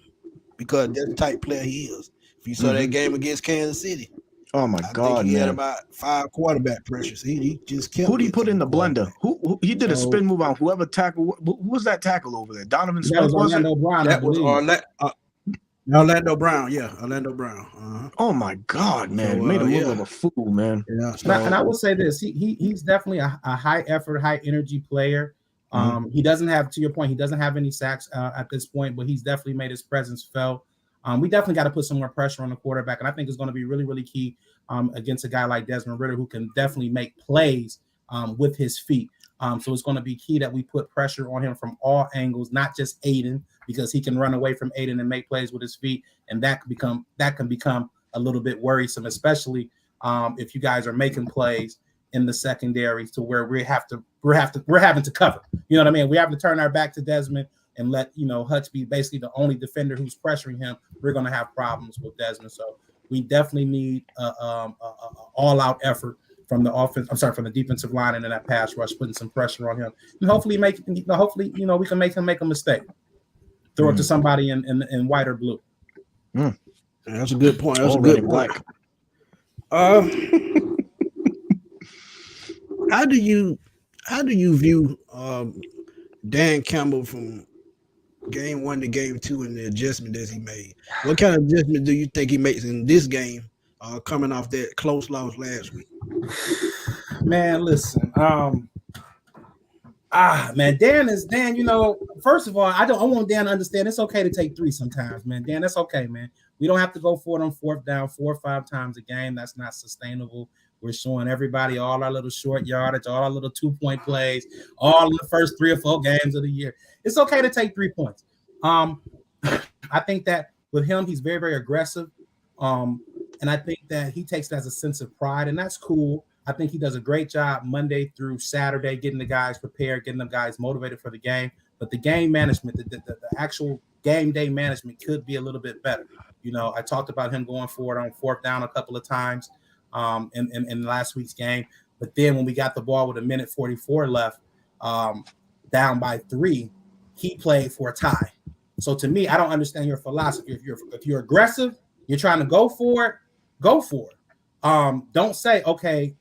because that's the type player he is. If you saw that game against Kansas City, oh my God, he man, had about 5 quarterback pressures. He just kept. Who did he put in the blender? Who he did a spin move on whoever tackled? Who was that tackle over there? Donovan Smith, was it? Brown, that was Orlando Brown. Yeah, Orlando Brown. Oh my God, man, made him look like a fool, man. Yeah. And I will say this: he's definitely a high effort, high energy player. He doesn't have, to your point, he doesn't have any sacks at this point, but he's definitely made his presence felt. We definitely got to put some more pressure on the quarterback, and I think it's going to be really, really key against a guy like Desmond Ridder who can definitely make plays with his feet. So it's going to be key that we put pressure on him from all angles, not just Aiden, because he can run away from Aiden and make plays with his feet, and that can become a little bit worrisome, especially if you guys are making plays in the secondary to where we're having to cover. You know what I mean? We have to turn our back to Desmond and let Hutch be basically the only defender who's pressuring him. We're going to have problems with Desmond. So we definitely need a all-out effort from the offense. I'm sorry, from the defensive line and in that pass rush, putting some pressure on him. And hopefully we can make him make a mistake. Throw it to somebody in white or blue. That's a good point. That's a good point. How do you view Dan Campbell from game 1 to game 2 and the adjustment that he made? What kind of adjustment do you think he makes in this game, coming off that close loss last week? Man, listen. Man, Dan. First of all, I want Dan to understand it's okay to take 3 sometimes, man. Dan, that's okay, man. We don't have to go for it on 4th down 4 or 5 times a game. That's not sustainable. We're showing everybody all our little short yardage, all our little 2-point plays, all in the first 3 or 4 games of the year. It's okay to take 3 points. I think that with him, he's very, very aggressive. And I think that he takes it as a sense of pride, and that's cool. I think he does a great job Monday through Saturday, getting the guys prepared, getting the guys motivated for the game. But the game management, the actual game day management could be a little bit better. I talked about him going for it on 4th down a couple of times in last week's game. But then when we got the ball with 1:44 left, down by 3, he played for a tie. So to me, I don't understand your philosophy. If you're aggressive, you're trying to go for it, go for it. Don't say, okay,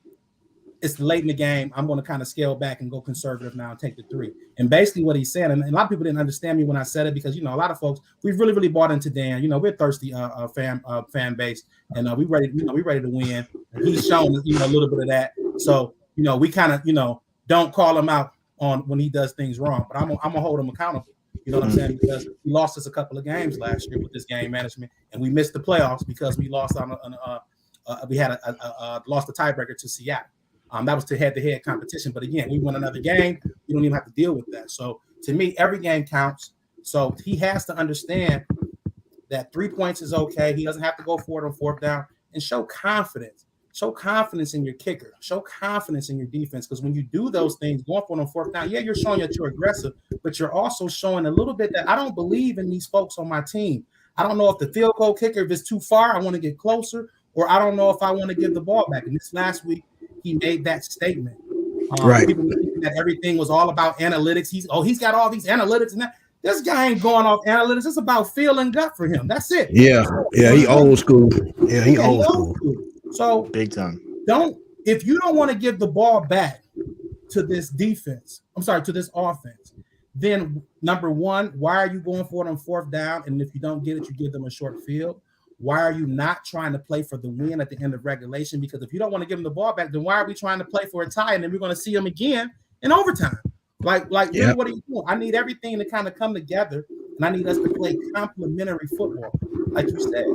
it's late in the game. I'm going to kind of scale back and go conservative now and take the 3. And basically what he said, and a lot of people didn't understand me when I said it because, a lot of folks, we've really, really bought into Dan. We're thirsty fan base, and we ready to win. And he's shown, a little bit of that. So, we kind of, don't call him out on when he does things wrong, but I'm gonna hold him accountable. You know what I'm saying? Because he lost us a couple of games last year with this game management, and we missed the playoffs because we lost lost the tiebreaker to Seattle. That was to head-to-head competition. But again, we win another game. You don't even have to deal with that. So to me, every game counts. So he has to understand that 3 points is okay. He doesn't have to go for it on 4th down, and show confidence. Show confidence in your kicker. Show confidence in your defense. Because when you do those things, going for it on 4th down, yeah, you're showing that you're aggressive, but you're also showing a little bit that I don't believe in these folks on my team. I don't know if the field goal kicker, if it's too far, I want to get closer, or I don't know if I want to give the ball back. And this last week, he made that statement. Right. People were thinking that everything was all about analytics. He's got all these analytics and that. This guy ain't going off analytics. It's about feel and gut for him. That's it. Yeah. He old school. Yeah, he old school. So big time. If you don't want to give the ball back to this defense, to this offense, then number one, why are you going for it on 4th down? And if you don't get it, you give them a short field. Why are you not trying to play for the win at the end of regulation? Because if you don't want to give them the ball back, then why are we trying to play for a tie? And then we're going to see them again in overtime. Really, what are you doing? I need everything to kind of come together, and I need us to play complementary football. Like you said,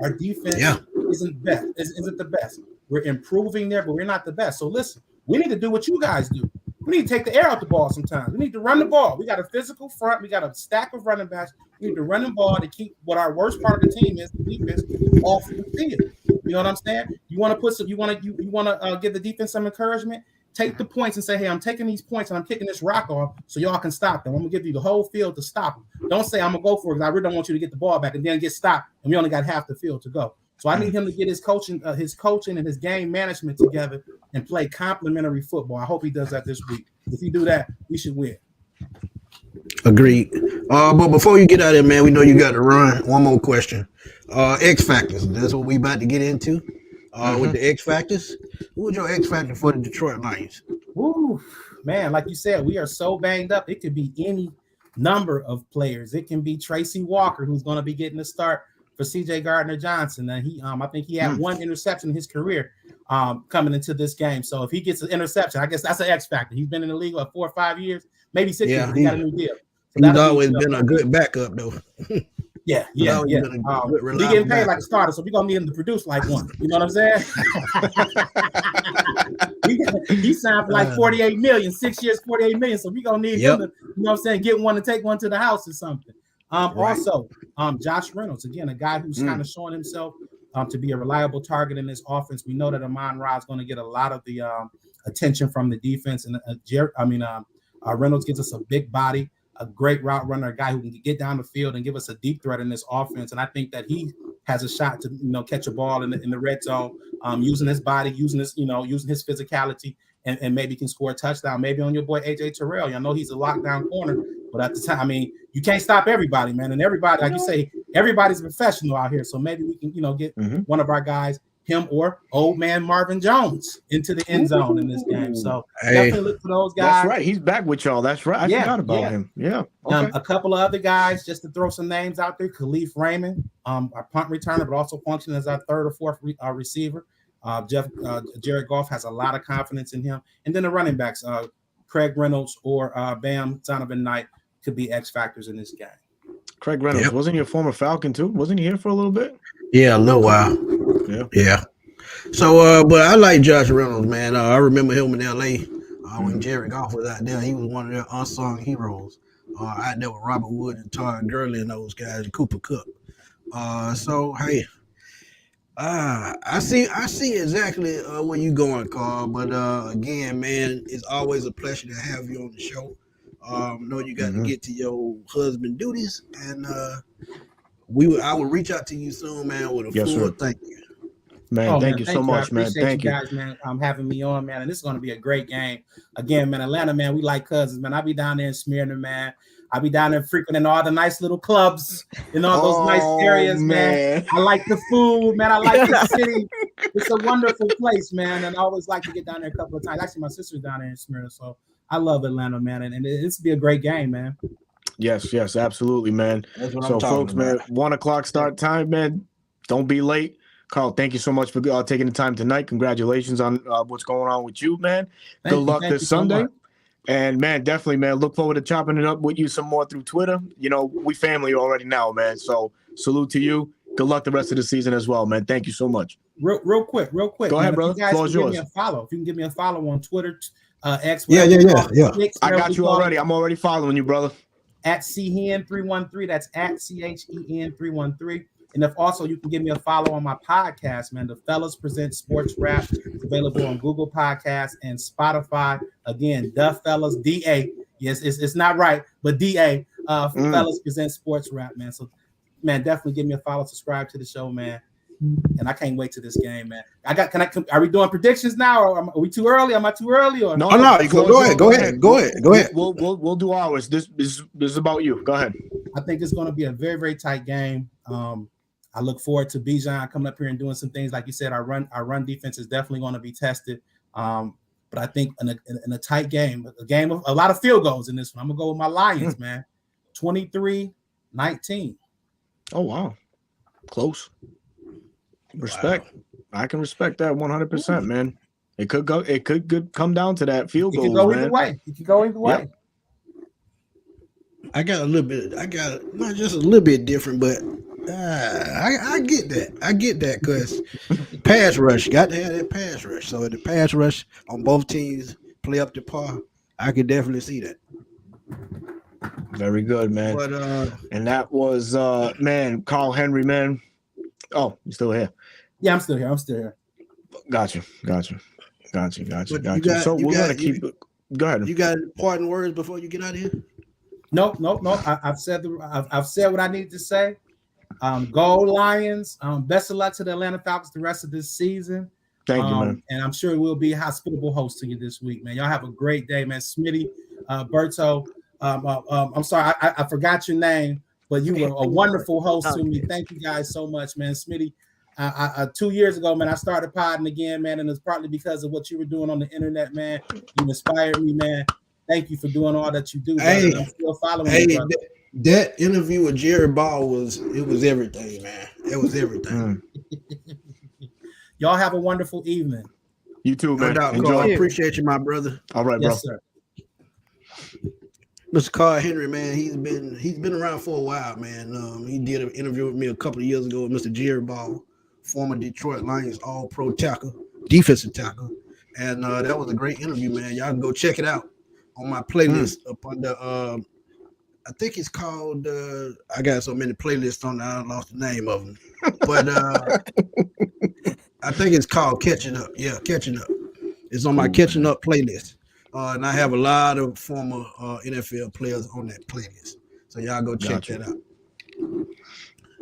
our defense isn't the best. We're improving there, but we're not the best. So listen, we need to do what you guys do. We need to take the air out the ball sometimes. We need to run the ball. We got a physical front. We got a stack of running backs. We need to run the ball to keep what our worst part of the team is, the defense, off the field. You know what I'm saying? You want to put some. You want to give the defense some encouragement. Take the points and say, hey, I'm taking these points and I'm kicking this rock off so y'all can stop them. I'm gonna give you the whole field to stop them. Don't say I'm gonna go for it because I really don't want you to get the ball back and then get stopped and we only got half the field to go. So I need him to get his coaching and his game management together and play complementary football. I hope he does that this week. If he do that, we should win. Agreed. But before you get out of there, man, we know you got to run. One more question. X factors. That's what we about to get into. With the X factors. Who was your X factor for the Detroit Lions? Ooh, man, like you said, we are so banged up. It could be any number of players. It can be Tracy Walker, who's going to be getting the start for CJ Gardner-Johnson. And I think he had one interception in his career coming into this game. So if he gets an interception, I guess that's an X factor. He's been in the league for 4 or 5 years, maybe 6 years. He got a new deal. So he's always been a good backup, though. Yeah. He getting paid like a starter, so we're gonna need him to produce like one. You know what I'm saying? he signed for like 48 million, 6 years, 48 million. So we're gonna need him to, get one and take one to the house or something. Also, Josh Reynolds, again, a guy who's kind of showing himself to be a reliable target in this offense. We know that Amon-Ra is going to get a lot of the attention from the defense, and Reynolds gives us a big body, a great route runner, a guy who can get down the field and give us a deep threat in this offense. And I think that he has a shot to, catch a ball in the red zone, using his body, using his physicality, and maybe can score a touchdown. Maybe on your boy AJ Terrell. I know he's a lockdown corner, but at the time, you can't stop everybody, man. And everybody, like you say, everybody's a professional out here. So maybe we can, get one of our guys, him or old man Marvin Jones, into the end zone in this game. So definitely look for those guys. That's right. He's back with y'all. That's right. I forgot about him. Yeah. Okay. A couple of other guys, just to throw some names out there. Khalif Raymond, our punt returner, but also functioning as our third or fourth receiver. Jared Goff has a lot of confidence in him. And then the running backs, Craig Reynolds or Bam Donovan Knight, could be X factors in this game. Craig Reynolds, wasn't he a former Falcon too? Wasn't he here for a little bit? Yeah, a little while. Yeah. So, but I like Josh Reynolds, man. I remember him in L.A. When Jared Goff was out there. He was one of their unsung heroes out there with Robert Wood and Todd Gurley and those guys, and Cooper Kupp. So, hey, I see exactly where you're going, Carl. But again, man, it's always a pleasure to have you on the show. Know you got to get to your husband duties, and I will reach out to you soon, man, with a full thank you. Man, thank you so much, man. Thank you guys, man, having me on, man. And this is going to be a great game. Again, man, Atlanta, man, we like cousins, man. I'll be down there in Smyrna, man. I'll be down there frequenting all the nice little clubs in all those nice areas, man. I like the food, man. I like the city. it's a wonderful place, man. And I always like to get down there a couple of times. Actually, my sister's down there in Smyrna, so I love Atlanta, man. And it's be a great game, man. Yes, absolutely, man. That's what So, I'm talking folks, man, about. 1:00 start time, man. Don't be late. Carl, thank you so much for taking the time tonight. Congratulations on what's going on with you, man. Good luck Thank this you so Sunday. much. And, man, definitely, man, look forward to chopping it up with you some more through Twitter. You know, we family already now, man. So salute to you. Good luck the rest of the season as well, man. Thank you so much. Real quick. Go man, ahead, brother. If you guys Floor can is give yours. me a follow, if you can give me a follow on Twitter, X, Yeah. X, I whatever got we you call it, already. I'm already following you, brother. at CHEN313. That's at CHEN313. And if also you can give me a follow on my podcast, man. The Fellas Present Sports Rap. It's available on Google Podcasts and Spotify. Again, The Fellas, DA. Yes, it's not right, but DA. Fellas Present Sports Rap, man. So, man, definitely give me a follow, subscribe to the show, man. And I can't wait to this game, man. Are we doing predictions now, or are we too early? Am I too early? Or No, you go ahead. Go ahead. We'll do ours. This is about you. Go ahead. I think it's going to be a very, very tight game. I look forward to Bijan coming up here and doing some things. Like you said, our run defense is definitely going to be tested. But I think in a tight game, a game of a lot of field goals in this one, I'm going to go with my Lions, man. 23-19. Oh, wow. Close. Respect. Wow. I can respect that 100%, man. It could come down to that field goal. It could go either way. It could go either way. I got not just a little bit different, but I get that. I get that because pass rush, got to have that pass rush. So if the pass rush on both teams play up to par, I could definitely see that. Very good, man. But and that was man, Carl Henry, man. Oh, you still here? Yeah, I'm still here. Gotcha. So we're gonna keep it. Go ahead. You got parting words before you get out of here? No. I've said what I need to say. Go Lions. Best of luck to the Atlanta Falcons the rest of this season. Thank you, man. And I'm sure we'll be a hospitable host to you this week, man. Y'all have a great day, man. Smitty, Berto. I'm sorry, I forgot your name, but you were a wonderful host to me. Thank you guys so much, man. Smitty, 2 years ago, man, I started podding again, man, and it's partly because of what you were doing on the internet, man. You inspired me, man. Thank you for doing all that you do. Hey, I'm still following you, that interview with Jerry Ball was everything, man. It was everything. Y'all have a wonderful evening. You too, man. No doubt, Carl. I appreciate you, my brother. All right, yes, bro. Sir. Mr. Carl Henry, man, he's been around for a while, man. He did an interview with me a couple of years ago with Mr. Jerry Ball, former Detroit Lions All-Pro tackle, defensive tackle, and that was a great interview, man. Y'all can go check it out on my playlist up under. I think it's called. I got so many playlists on there, I lost the name of them, but I think it's called Catching Up. Yeah, Catching Up. It's on my Catching Up playlist. And I have a lot of former NFL players on that playlist. So y'all go check that out.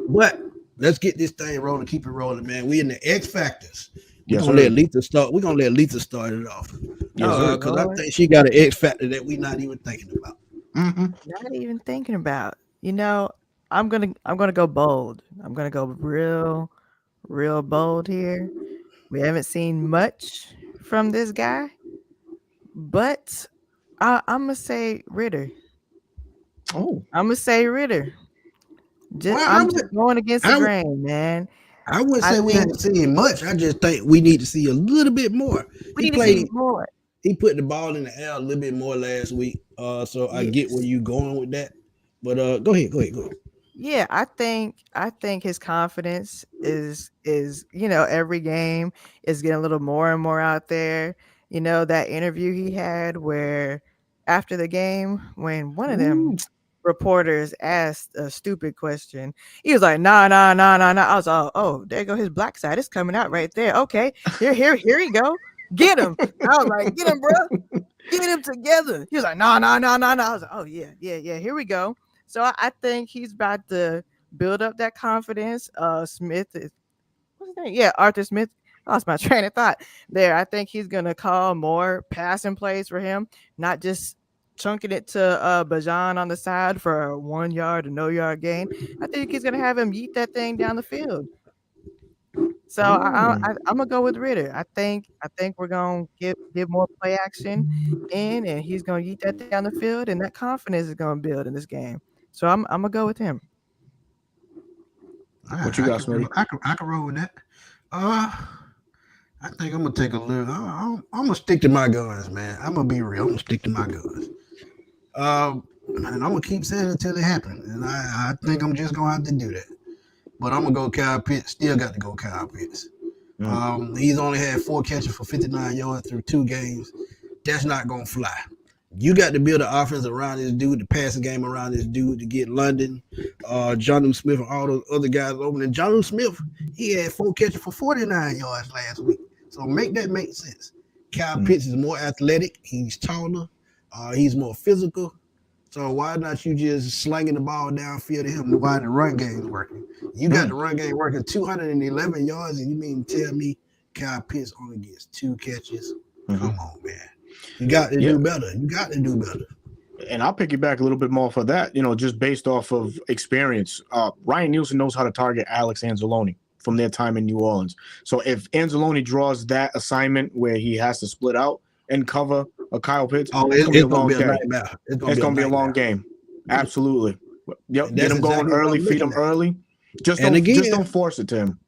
But let's get this thing rolling, keep it rolling, man. We in the X Factors. We're gonna let Letha start. We're gonna let Letha start it off. Because I think she got an X factor that we're not even thinking about. Not even thinking about. You know, I'm gonna go bold. I'm gonna go real bold here. We haven't seen much from this guy. But I'm going to say Ritter. Oh. I'm going to say Ritter. I'm just going against the grain, man. I wouldn't say we haven't seen much. I just think we need to see a little bit more. We need to see more. He put the ball in the air a little bit more last week. So I get where you're going with that. But go ahead. Yeah, I think his confidence is every game is getting a little more and more out there. You know, that interview he had where after the game, when one of them reporters asked a stupid question, he was like, nah. I was like, oh, there go his black side. It's coming out right there. Okay, here he go. Get him. I was like, get him, bro. Get him together. He was like, no. I was like, oh, yeah. Here we go. So I think he's about to build up that confidence. Smith is, what's his name? Yeah, Arthur Smith. Lost my train of thought there. I think he's gonna call more passing plays for him, not just chunking it to Bijan on the side for a 1 yard or no yard gain. I think he's gonna have him yeet that thing down the field. So I'm gonna go with Ritter. I think we're gonna get more play action in, and he's gonna eat that thing down the field, and that confidence is gonna build in this game. So I'm gonna go with him. What you got, Smitty? I can roll with that. I think I'm gonna take a little. I'm gonna stick to my guns, man. I'm gonna be real. I'm gonna stick to my guns. And I'm gonna keep saying it until it happens. And I think I'm just gonna have to do that. But I'm gonna go Kyle Pitts. Still got to go Kyle Pitts. He's only had 4 catches for 59 yards through 2 games. That's not gonna fly. You got to build an offense around this dude, the passing game around this dude to get London, Jonnu Smith, and all those other guys open. And Jonnu Smith, he had 4 catches for 49 yards last week. So make that make sense. Kyle Pitts is more athletic. He's taller. He's more physical. So why not you just slinging the ball downfield to him while the run game is working? You got the run game working 211 yards, and you mean tell me Kyle Pitts only gets 2 catches? Come on, man. You got to do better. You got to do better. And I'll pick you back a little bit more for that, just based off of experience. Ryan Nielsen knows how to target Alex Anzalone from their time in New Orleans. So if Anzalone draws that assignment where he has to split out and cover a Kyle Pitts, it's going to be a long game. It's going to be a long game. Absolutely. Yep. Get him going early, feed him early. Just don't force it to him.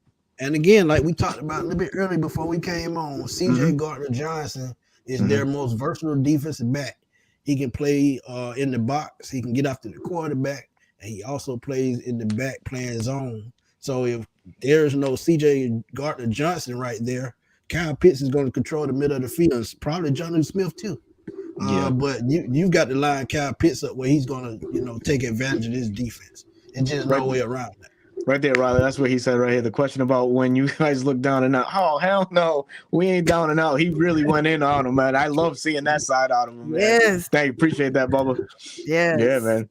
And again, like we talked about a little bit early before we came on, CJ Gardner-Johnson is their most versatile defensive back. He can play in the box. He can get after the quarterback, and he also plays in the back playing zone. So if there's no CJ Gardner-Johnson right there, Kyle Pitts is going to control the middle of the field. It's probably Jonnu Smith too. But you've got to line Kyle Pitts up where he's going to, take advantage of this defense. It's just no way around that. Right there, Riley. That's what he said right here. The question about when you guys look down and out. Oh, hell no. We ain't down and out. He really went in on him, man. I love seeing that side out of him, man. Yes. Thank you. Appreciate that, Bubba. Yes. Yeah, man.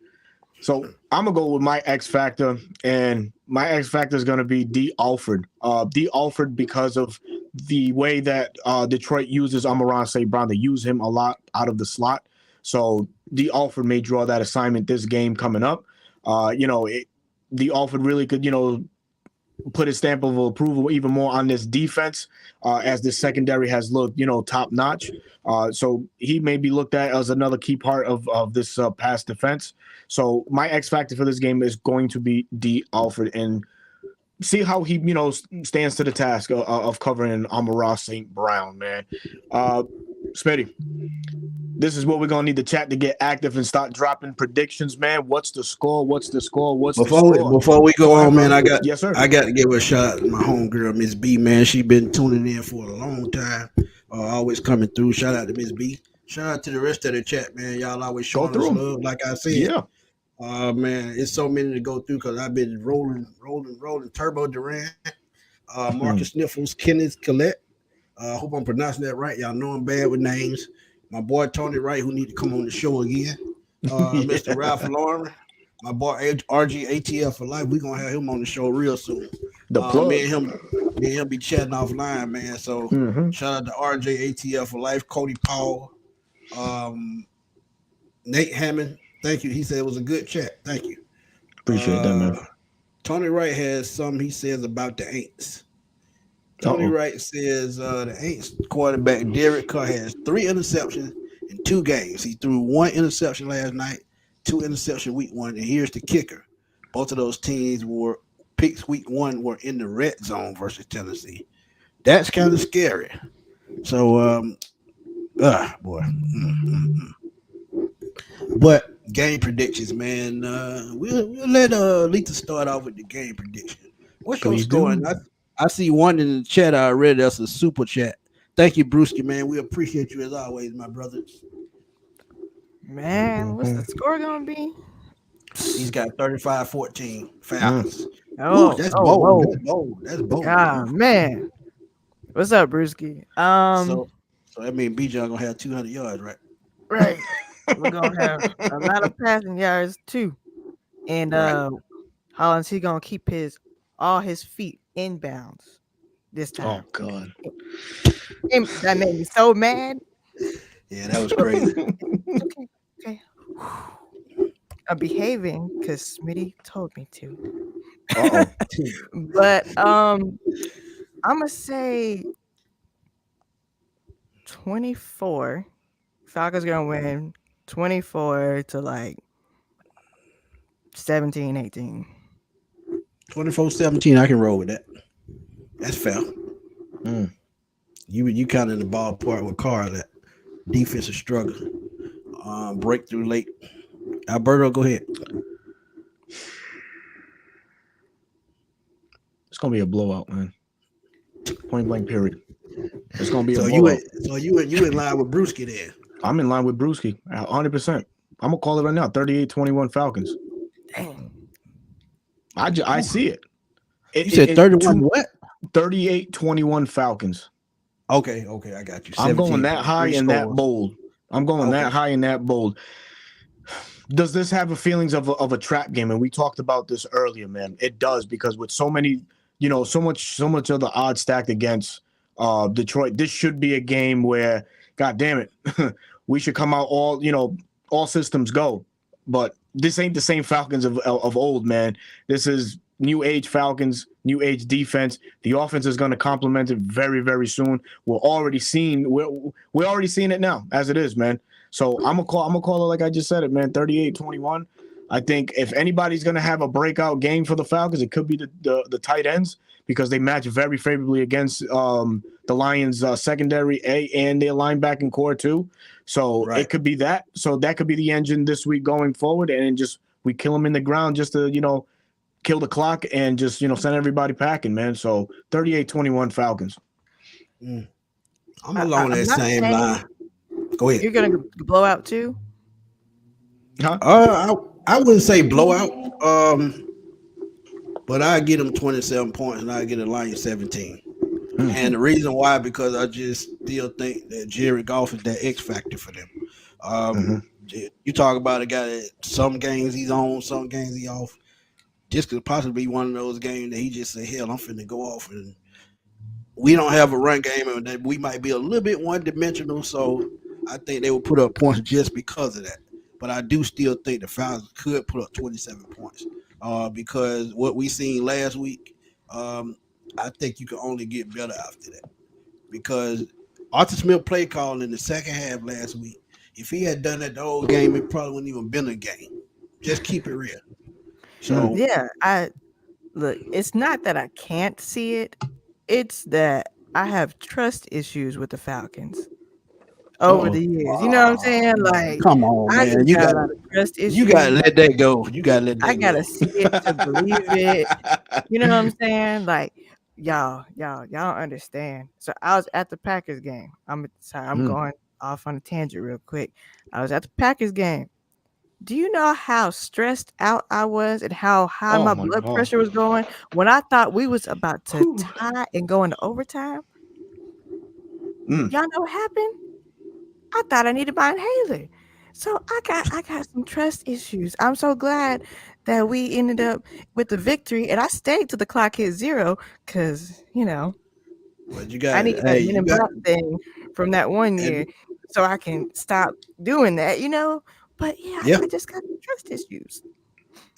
So I'm going to go with my X factor, and my X factor is going to be D. Alford. D. Alford, because of the way that Detroit uses Amon-Ra St. Brown. They use him a lot out of the slot. So D. Alford may draw that assignment this game coming up. The Alford really could, put his stamp of approval even more on this defense as the secondary has looked, top notch. So he may be looked at as another key part of this pass defense. So my X factor for this game is going to be D. Alford, and see how he, stands to the task of covering Amon-Ra St. Brown, man. Smitty, this is what we're gonna need the chat to get active and start dropping predictions, man. What's the score? Before we go on, man, I got to give a shout out to my homegirl, Miss B, man. She been tuning in for a long time, always coming through. Shout out to Miss B. Shout out to the rest of the chat, man. Y'all always showing us love, like I said. Yeah. Man, it's so many to go through because I've been rolling. Turbo Duran, Marcus Sniffles, Kenneth Collette. I hope I'm pronouncing that right. Y'all know I'm bad with names. My boy Tony Wright, who need to come on the show again. Mr. Ralph Lauren. My boy RG ATL for life. We're gonna have him on the show real soon. Me and him be chatting offline, man. So shout out to RJ ATL for life, Cody Paul, Nate Hammond. Thank you. He said it was a good chat. Thank you. Appreciate that, man. Tony Wright has something he says about the Aints. Tony Wright says the Aints quarterback Derek Carr has 3 interceptions in 2 games. He threw 1 interception last night, 2 interceptions week 1. And here's the kicker. Both of those teams were picks week 1 were in the red zone versus Tennessee. That's kind of scary. So, boy. But game predictions, man. We'll let Lita start off with the game prediction. What's your score? I see one in the chat already. That's a super chat. Thank you, Brewski, man. We appreciate you as always, my brother. Man, what's the score gonna be? He's got 35-14 Falcons. That's bold. That's bold. Ah, man. What's up, Brewski? So that means BJ gonna have 200 yards, right? Right. We're gonna have a lot of passing yards too. And Hollins, he gonna keep all his feet inbounds this time. Oh God. That made me so mad. Yeah, that was crazy. Okay. I'm behaving because Smitty told me to. Uh-oh. But I'm I'm gonna say 24. Falcons gonna win 24 to like 17, 18. 24-17, I can roll with that. That's fair. Mm. You kind of in the ballpark with Carr, that defensive struggle. Breakthrough late. Alberto, go ahead. It's gonna be a blowout, man. Point blank period. It's gonna be a So blowout. you in line with Brewski there. I'm in line with Brewski 100%. I'm gonna call it right now. 38-21 Falcons. Dang. I see it. You said 31 what? 38-21 Falcons. Okay, I got you. I'm going that high and that scores. bold. I'm going that high and that bold. Does this have a feelings of a trap game? And we talked about this earlier, man. It does, because with so many, so much of the odds stacked against Detroit, this should be a game where, God damn it, we should come out all systems go. But this ain't the same Falcons of old, man. This is new age Falcons, new age defense. The offense is going to complement it very, very soon. We're already seeing it now as it is, man. So I'm gonna call it like I just said it, man. 38-21. I think if anybody's gonna have a breakout game for the Falcons, it could be the tight ends, because they match very favorably against the Lions secondary and their linebacking core too. So It could be that. So that could be the engine this week going forward, and just we kill them in the ground just to kill the clock and just send everybody packing, man. So 38-21 Falcons. I'm along that same line. Go ahead. You're gonna blow out too? Huh? I wouldn't say blowout. But I get them 27 points and I get a Lions 17. Mm-hmm. And the reason why, because I just still think that Jared Goff is that X factor for them. You talk about a guy that some games he's on, some games he's off. This could possibly be one of those games that he just say, hell, I'm finna go off. And we don't have a run game, and that we might be a little bit one-dimensional, so I think they will put up points just because of that. But I do still think the Falcons could put up 27 points because what we seen last week, I think you can only get better after that. Because Arthur Smith play call in the second half last week, if he had done that the whole game, it probably wouldn't even been a game. Just keep it real. So yeah, look, it's not that I can't see it. It's that I have trust issues with the Falcons over the years. You know what I'm saying? Like, come on, man. You got trust issues. You gotta let that go. I gotta see it to believe it. You know what I'm saying? Like, y'all don't understand. So I was at the Packers game. I'm going off on a tangent real quick. I was at the Packers game. Do you know how stressed out I was and how high my blood pressure was going when I thought we was about to tie and go into overtime? Y'all know what happened? I thought I needed my inhaler. So I got some trust issues. I'm so glad that we ended up with the victory, and I stayed till the clock hit 0 because, but you got I need that Men in Black thing from that one year so I can stop doing that, But I just got some trust issues.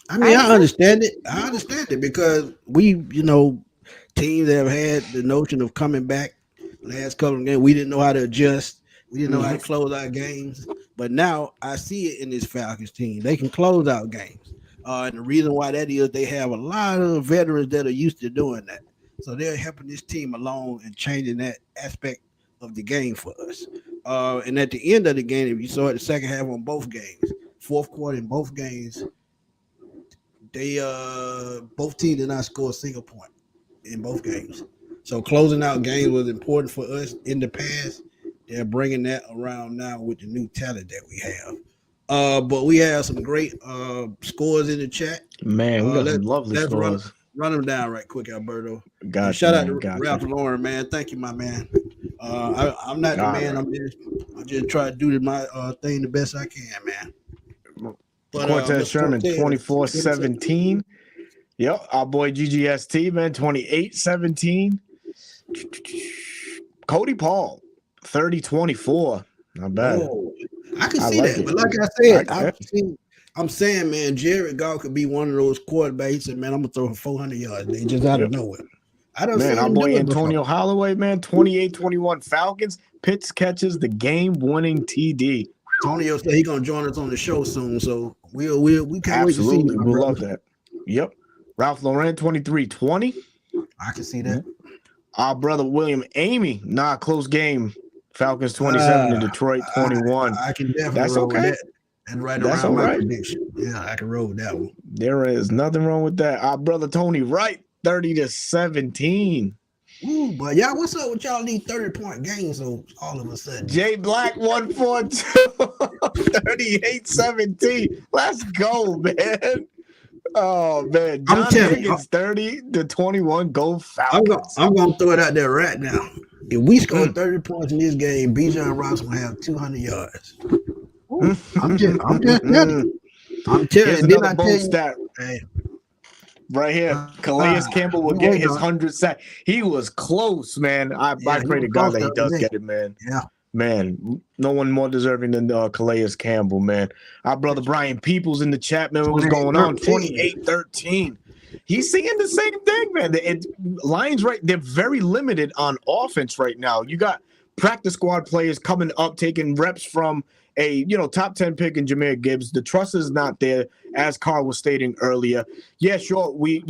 I mean, I understand it. I understand it because we, teams that have had the notion of coming back last couple of games, we didn't know how to adjust. We didn't know how to close out games. But now I see it in this Falcons team. They can close out games. And the reason why that is they have a lot of veterans that are used to doing that. So they're helping this team along and changing that aspect of the game for us. And at the end of the game, if you saw it the second half on both games, fourth quarter in both games, they both teams did not score a single point in both games. So closing out games was important for us in the past. They're bringing that around now with the new talent that we have. But we have some great scores in the chat. Man, we got some lovely scores. Run them down right quick, Alberto. Gotcha, shout out to Ralph Lauren, man. Thank you, my man. I'm not the man. I'm just trying to do my thing the best I can, man. Cortez Sherman, 24-17. Yep, our boy GGST, man, 28-17. Cody Paul, 30-24. Not bad. Oh, I can see that, but like I said, I'm saying, man, Jared Goff could be one of those quarterbacks. He said, man, I'm gonna throw him 400 yards. They just out of nowhere. I don't see Man, our him boy do it Antonio before. Holloway, man, 28-21 Falcons. Pitts catches the game-winning TD. Antonio said he gonna join us on the show soon, so we can't wait to see Absolutely. him, my We'll brother. love that. Yep. Ralph Lauren, 23-20. I can see that. Our brother William Amy, close game. Falcons 27 to Detroit 21. I can definitely That's roll with okay. that. And right That's around all my right. prediction. Yeah, I can roll with that one. There is nothing wrong with that. Our brother Tony Wright, 30-17. Ooh, but y'all, what's up with y'all these 30-point games? So all of a sudden, Jay Black 142, 38-17. Let's go, man. Oh man, I'm John telling you, Higgins 30-21. Go Falcons. I'm gonna throw it out there right now. If we score Mm. 30 points in this game, Bijan Ross will have 200 yards. I'm just telling you. I'm telling Here's you. Didn't another I tell bold you? stat Hey, right here. Calais Campbell will we get waiting his on it. 100 sack. He was close, man. I Yeah, he pray to was God close that he the other does day. get it, man. Yeah. Man, no one more deserving than Calais Campbell, man. Our brother Brian Peoples in the chat, man. What's going on? 28-13. He's saying the same thing, man. Lions, right? They're very limited on offense right now. You got practice squad players coming up, taking reps from a top 10 pick in Jahmyr Gibbs. The trust is not there, as Carl was stating earlier. Yeah, sure. We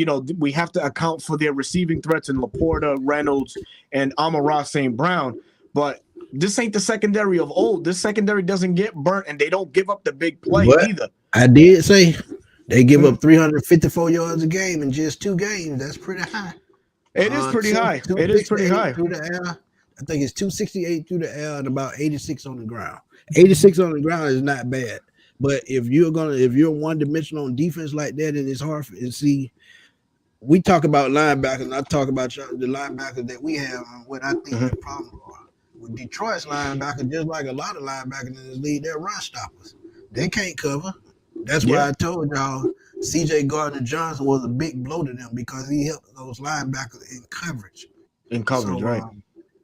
have to account for their receiving threats in Laporta, Reynolds, and Amon-Ra St. Brown, but this ain't the secondary of old. This secondary doesn't get burnt, and they don't give up the big play either. I did say they give up 354 yards a game in just 2 games. That's pretty high. It is pretty high. It is pretty high. Through the air. I think it's 268 through the air and about 86 on the ground. 86 on the ground is not bad. But if you're one dimensional on defense like that, and it's hard to see. We talk about linebackers, and I talk about the linebackers that we have and what I think their problems are. With Detroit's linebackers, just like a lot of linebackers in this league, they're run stoppers. They can't cover. That's why I told y'all C.J. Gardner-Johnson was a big blow to them because he helped those linebackers in coverage. Right.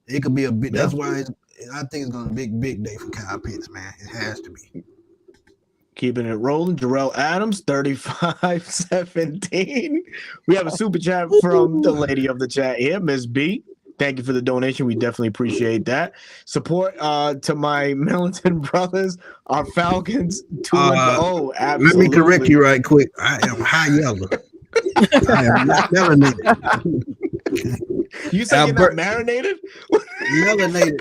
It could be a big. That's why I think it's going to be a big day for Kyle Pitts, man. It has to be. Keeping it rolling. Jarrell Adams, 35-17. We have a super chat from the lady of the chat here, Miss B. Thank you for the donation. We definitely appreciate that. Support to my Millington brothers, our Falcons 2-0. Absolutely. Let me correct you right quick. I am high yellow. I am not melanated. You say you're not marinated? Melanated.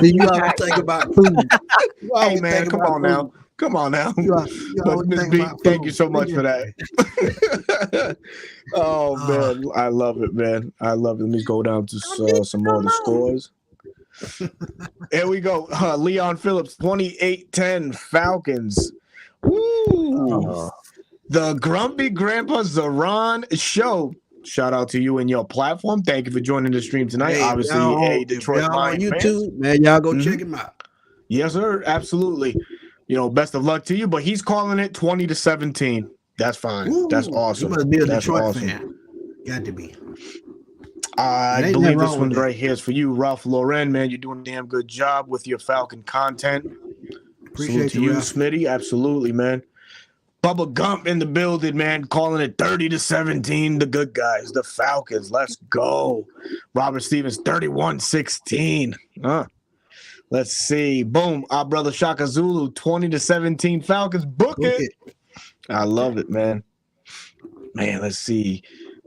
You always think about food. Hey man, come on now. Come on now. But Ms. B, thank you so much for that. Oh man, I love it, man. I love it. Let me go down to some more of the scores. Here we go. Leon Phillips, 28-10 Falcons. Woo! The Grumpy Grandpa Zaron Show. Shout out to you and your platform. Thank you for joining the stream tonight. Hey, obviously, a Detroit Lions on YouTube, man. Y'all go check him out. Yes, sir. Absolutely. Best of luck to you. But he's calling it 20-17. That's fine. Ooh, that's awesome. You must be a that's Detroit awesome. fan. Got to be. I believe this one right here is for you, Ralph Lauren. Man, you're doing a damn good job with your Falcon content. Appreciate you, Smitty. Absolutely, man. Bubba Gump in the building, man, calling it 30-17. The good guys, the Falcons. Let's go. Robert Stevens, 31-16. Let's see. Boom. Our brother Shaka Zulu, 20-17 Falcons. Book it. I love it, man. Man, let's see.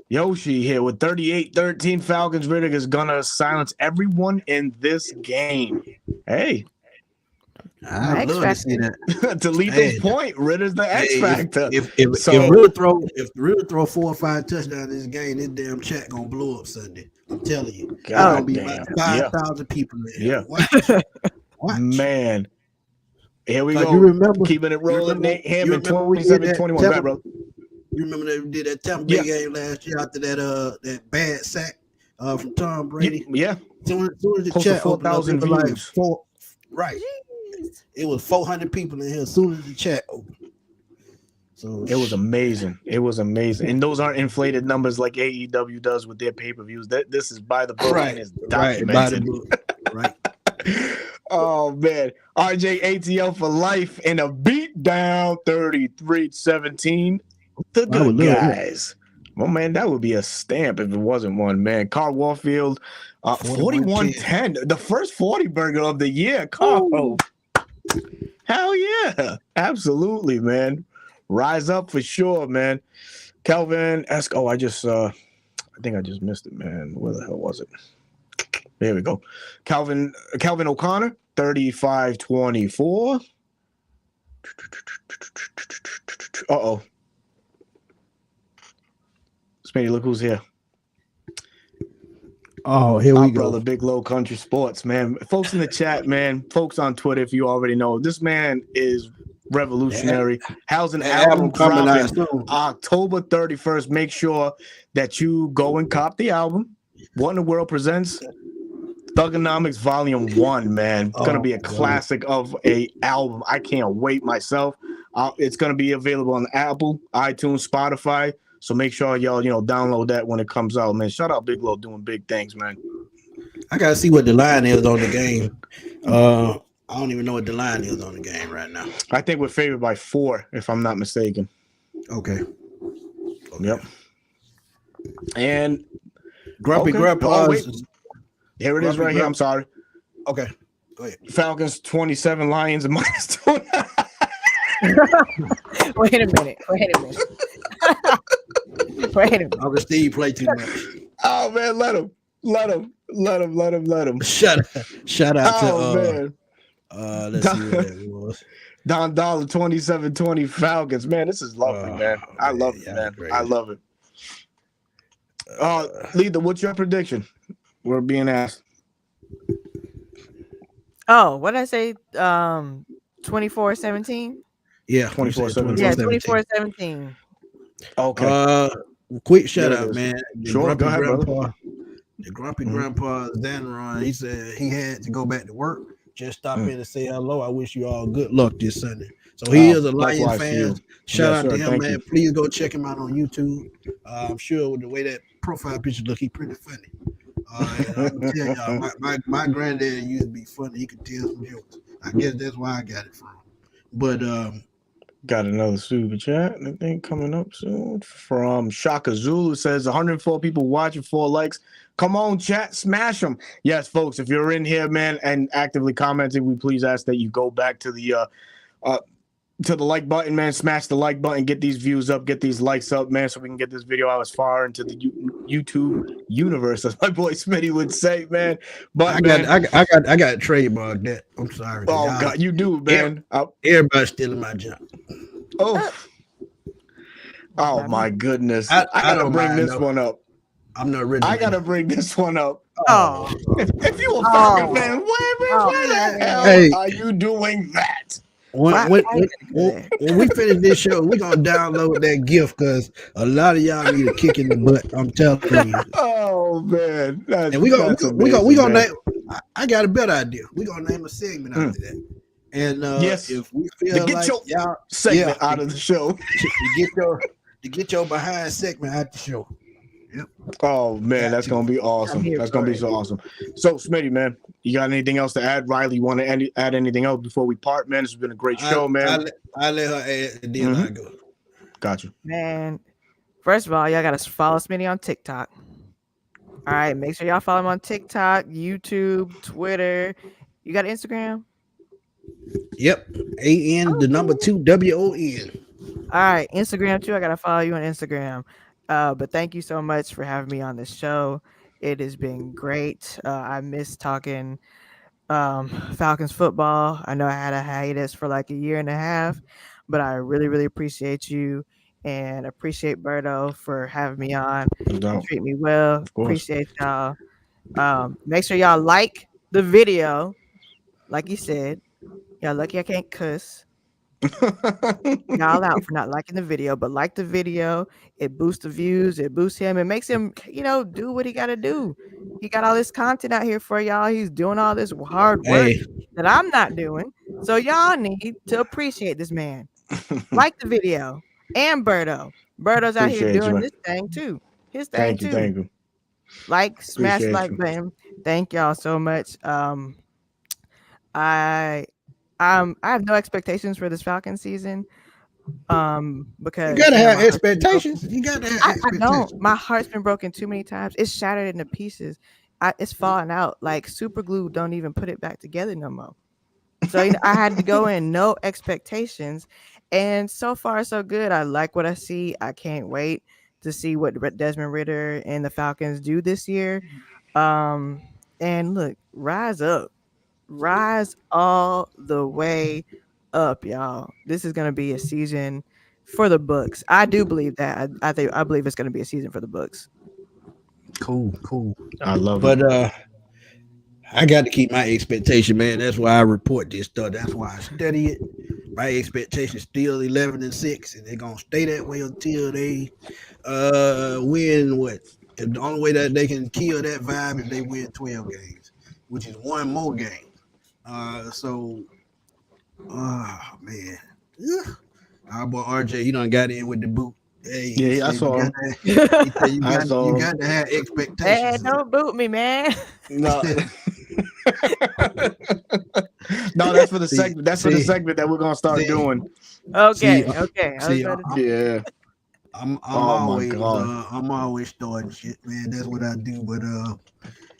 Yoshi here with 38-13 Falcons. Riddick is gonna silence everyone in this game. Hey. I love to see that. To Lethal's point, Ritter's the X factor. If really throw 4 or 5 touchdowns in this game, this damn chat gonna blow up Sunday. I'm telling you. God be damn. about 5,000 people in here. Yeah. Watch. Man. Here we go. You remember keeping it rolling. Nate Hammond, 27-21. Right, bro. You remember they did that Tampa Bay game last year after that bad sack from Tom Brady? Yeah. Soon as the close chat to 4,000 views. Right. It was 400 people in here as soon as the chat opened. So it was amazing. It was amazing. And those aren't inflated numbers like AEW does with their pay-per-views. This is by the book and it's documented. Right. Oh man. RJ ATL for life in a beatdown 33-17. The good guys. Well, man, that would be a stamp if it wasn't one, man. Carl Warfield, 4110, the first 40 burger of the year. Carl, hell yeah, absolutely, man. Rise up for sure, man. Calvin, ask. Oh, I think I just missed it, man. Where the hell was it? There we go. Calvin O'Connor, 3524. Uh-oh. Smitty, look who's here. Oh, here we go. Brother, Big Low Country Sports, man. Folks in the chat, man. Folks on Twitter, if you already know, this man is revolutionary. How's an album coming out dropping soon. October 31st? Make sure that you go and cop the album. What in the World presents Thugonomics Volume 1, man. It's going to be a classic of a album. I can't wait myself. It's going to be available on Apple, iTunes, Spotify. So make sure y'all, download that when it comes out, man. Shout out Big Low doing big things, man. I got to see what the line is on the game. I don't even know what the line is on the game right now. I think we're favored by 4, if I'm not mistaken. Okay. Yep. And Grumpy Grandpa. Here it is right here. I'm sorry. Okay. Go ahead. Falcons 27, Lions -2. Wait a minute. Wait a minute. Uncle Steve play too much. Oh man, let him. Shout out to man. Let's see what that was. Don Dollar 27-20 Falcons. Man, this is lovely, man. I love it, man. Great. I love it. Leader, what's your prediction? We're being asked. Oh, what did I say? 24-17? Yeah, 24-17. Yeah, 24-17. Okay. Quick shout out, man. Sure, go ahead, brother. The Grumpy Grandpa Danron, he said he had to go back to work. Just stop in and say hello. I wish you all good luck this Sunday. So he is a Lions fan. Shout out to him, man. Please go check him out on YouTube. I'm sure with the way that profile picture look, he's pretty funny. And I'm gonna tell y'all, my granddad used to be funny. He could tell some jokes. I guess that's why I got it from. But got another super chat. I think coming up soon from Shaka Zulu. Says 104 people watching, 4 likes. Come on, chat, smash them. Yes, folks, if you're in here, man, and actively commenting, we please ask that you go back to the like button, man. Smash the like button, get these views up, get these likes up, man, so we can get this video out as far into the YouTube universe, as my boy Smitty would say, man. But I got trademark that. I'm sorry. Oh God, you do, man. Everybody's stealing my job. Oh my goodness. I gotta bring this one up. I'm not ready. I gotta bring this one up. Oh, if you a Falcon fan, where the hell are you doing that? When we finish this show, we're gonna download that gift because a lot of y'all need a kick in the butt. I'm telling you. Oh man, and we gonna name. I got a better idea. We're gonna name a segment after that. And yes, if we feel get like your y'all segment out of the show, to get your behind segment out the show. Yep. Oh man, that's gonna be awesome. That's gonna be so awesome. So Smitty, man, you got anything else to add? Riley, you want to add anything else before we part, man? This has been a great show, man. I let her add and then I go. Got you, man. First of all, y'all gotta follow Smitty on TikTok. All right, make sure y'all follow him on TikTok, YouTube, Twitter. You got Instagram? Yep. AN the number 2 WON. All right, Instagram too. I gotta follow you on Instagram. But thank you so much for having me on this show. It has been great. I miss talking Falcons football. I know I had a hiatus for like a year and a half, but I really, really appreciate you and appreciate Berto for having me on. Treat me well. Appreciate y'all. Make sure y'all like the video. Like you said, y'all lucky I can't cuss. Y'all out for not liking the video, but like the video. It boosts the views, it boosts him, it makes him do what he got to do. He got all this content out here for y'all. He's doing all this hard work that I'm not doing, so y'all need to appreciate this man. Like the video. And Berto's out here doing this thing too. His thing too. Thank you. Like, smash like button. Thank y'all so much. I have no expectations for this Falcon season. Because You gotta you know, have my heart's been broken. expectations. You gotta have I expectations. don't. My heart's been broken too many times. It's shattered into pieces. It's falling out. Like super glue don't even put it back together no more. So you know, I had to go in no expectations, and so far so good. I like what I see. I can't wait to see what Desmond Ritter and the Falcons do this year. Um, and look, rise all the way up, y'all. This is gonna be a season for the books. I do believe that. I believe it's gonna be a season for the books. Cool. I love But it. I got to keep my expectation, man. That's why I report this stuff. That's why I study it. My expectation is still 11-6, and they're gonna stay that way until they win what? The only way that they can kill that vibe is they win 12 games, which is one more game. So man. Ugh. Our boy RJ, he done got in with the boot. Hey, he Yeah, I said you saw got him. to he said I saw you him. got to have Hey, expectations. don't boot me, man. No. No, that's for the See, segment. That's for the see, segment that we're gonna start see, doing. Okay, see, okay. I was see, about to Yeah. I'm Oh my always God. I'm always starting shit, man. That's what I do. But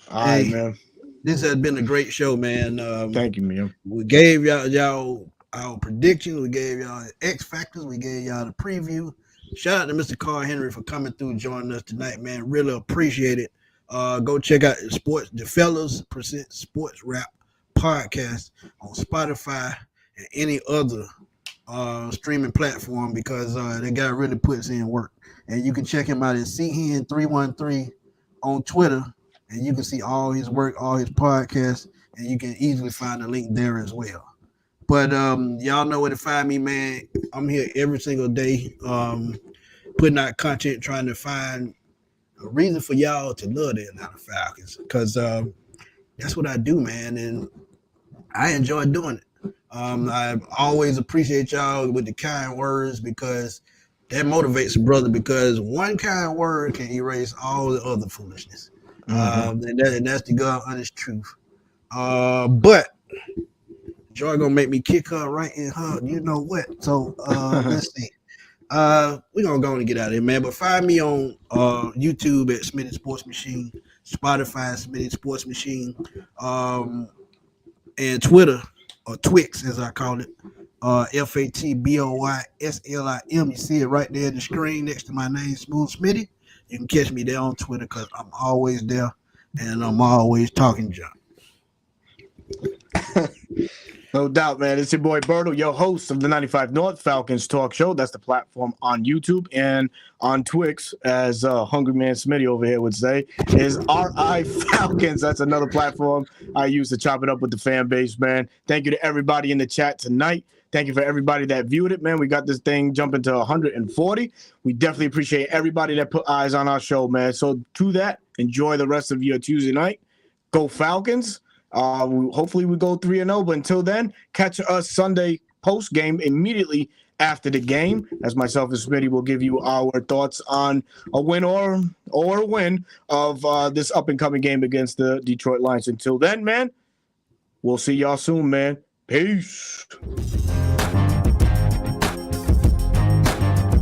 All hey, right, man. this has been a great show, man. Thank you, man. We gave y'all our predictions. We gave y'all the X factors. We gave y'all the preview. Shout out to Mr. Carl Henry for coming through and joining us tonight, man. Really appreciate it. Go check out the Fellas Present Sports Rap podcast on Spotify and any other streaming platform because that guy really puts in work. And you can check him out at CHen313 on Twitter, and you can see all his work, all his podcasts, and you can easily find a link there as well. But y'all know where to find me, man. I'm here every single day, putting out content, trying to find a reason for y'all to love the Atlanta Falcons, because that's what I do, man, and I enjoy doing it. I always appreciate y'all with the kind words because that motivates a brother. Because one kind word can erase all the other foolishness, and that's the God honest truth. But Joy gonna make me kick her right in her, you know what? So let's see. We're gonna go and get out of here, man. But find me on YouTube at Smitty Sports Machine, Spotify Smitty Sports Machine, and Twitter or Twix as I call it. FATBOYSLIM. You see it right there in the screen next to my name, Smooth Smitty. You can catch me there on Twitter because I'm always there and I'm always talking junk. No doubt, man. It's your boy Berto, your host of the 95 North Falcons Talk Show. That's the platform on YouTube and on Twix, as Hungry Man Smitty over here would say, is RI Falcons. That's another platform I use to chop it up with the fan base, man. Thank you to everybody in the chat tonight. Thank you for everybody that viewed it, man. We got this thing jumping to 140. We definitely appreciate everybody that put eyes on our show, man. So to that, enjoy the rest of your Tuesday night. Go Falcons. Hopefully we go 3-0, but until then, catch us Sunday post game immediately after the game, as myself and Smitty will give you our thoughts on a win or a win of this up and coming game against the Detroit Lions. Until then, man, we'll see y'all soon, man. Peace.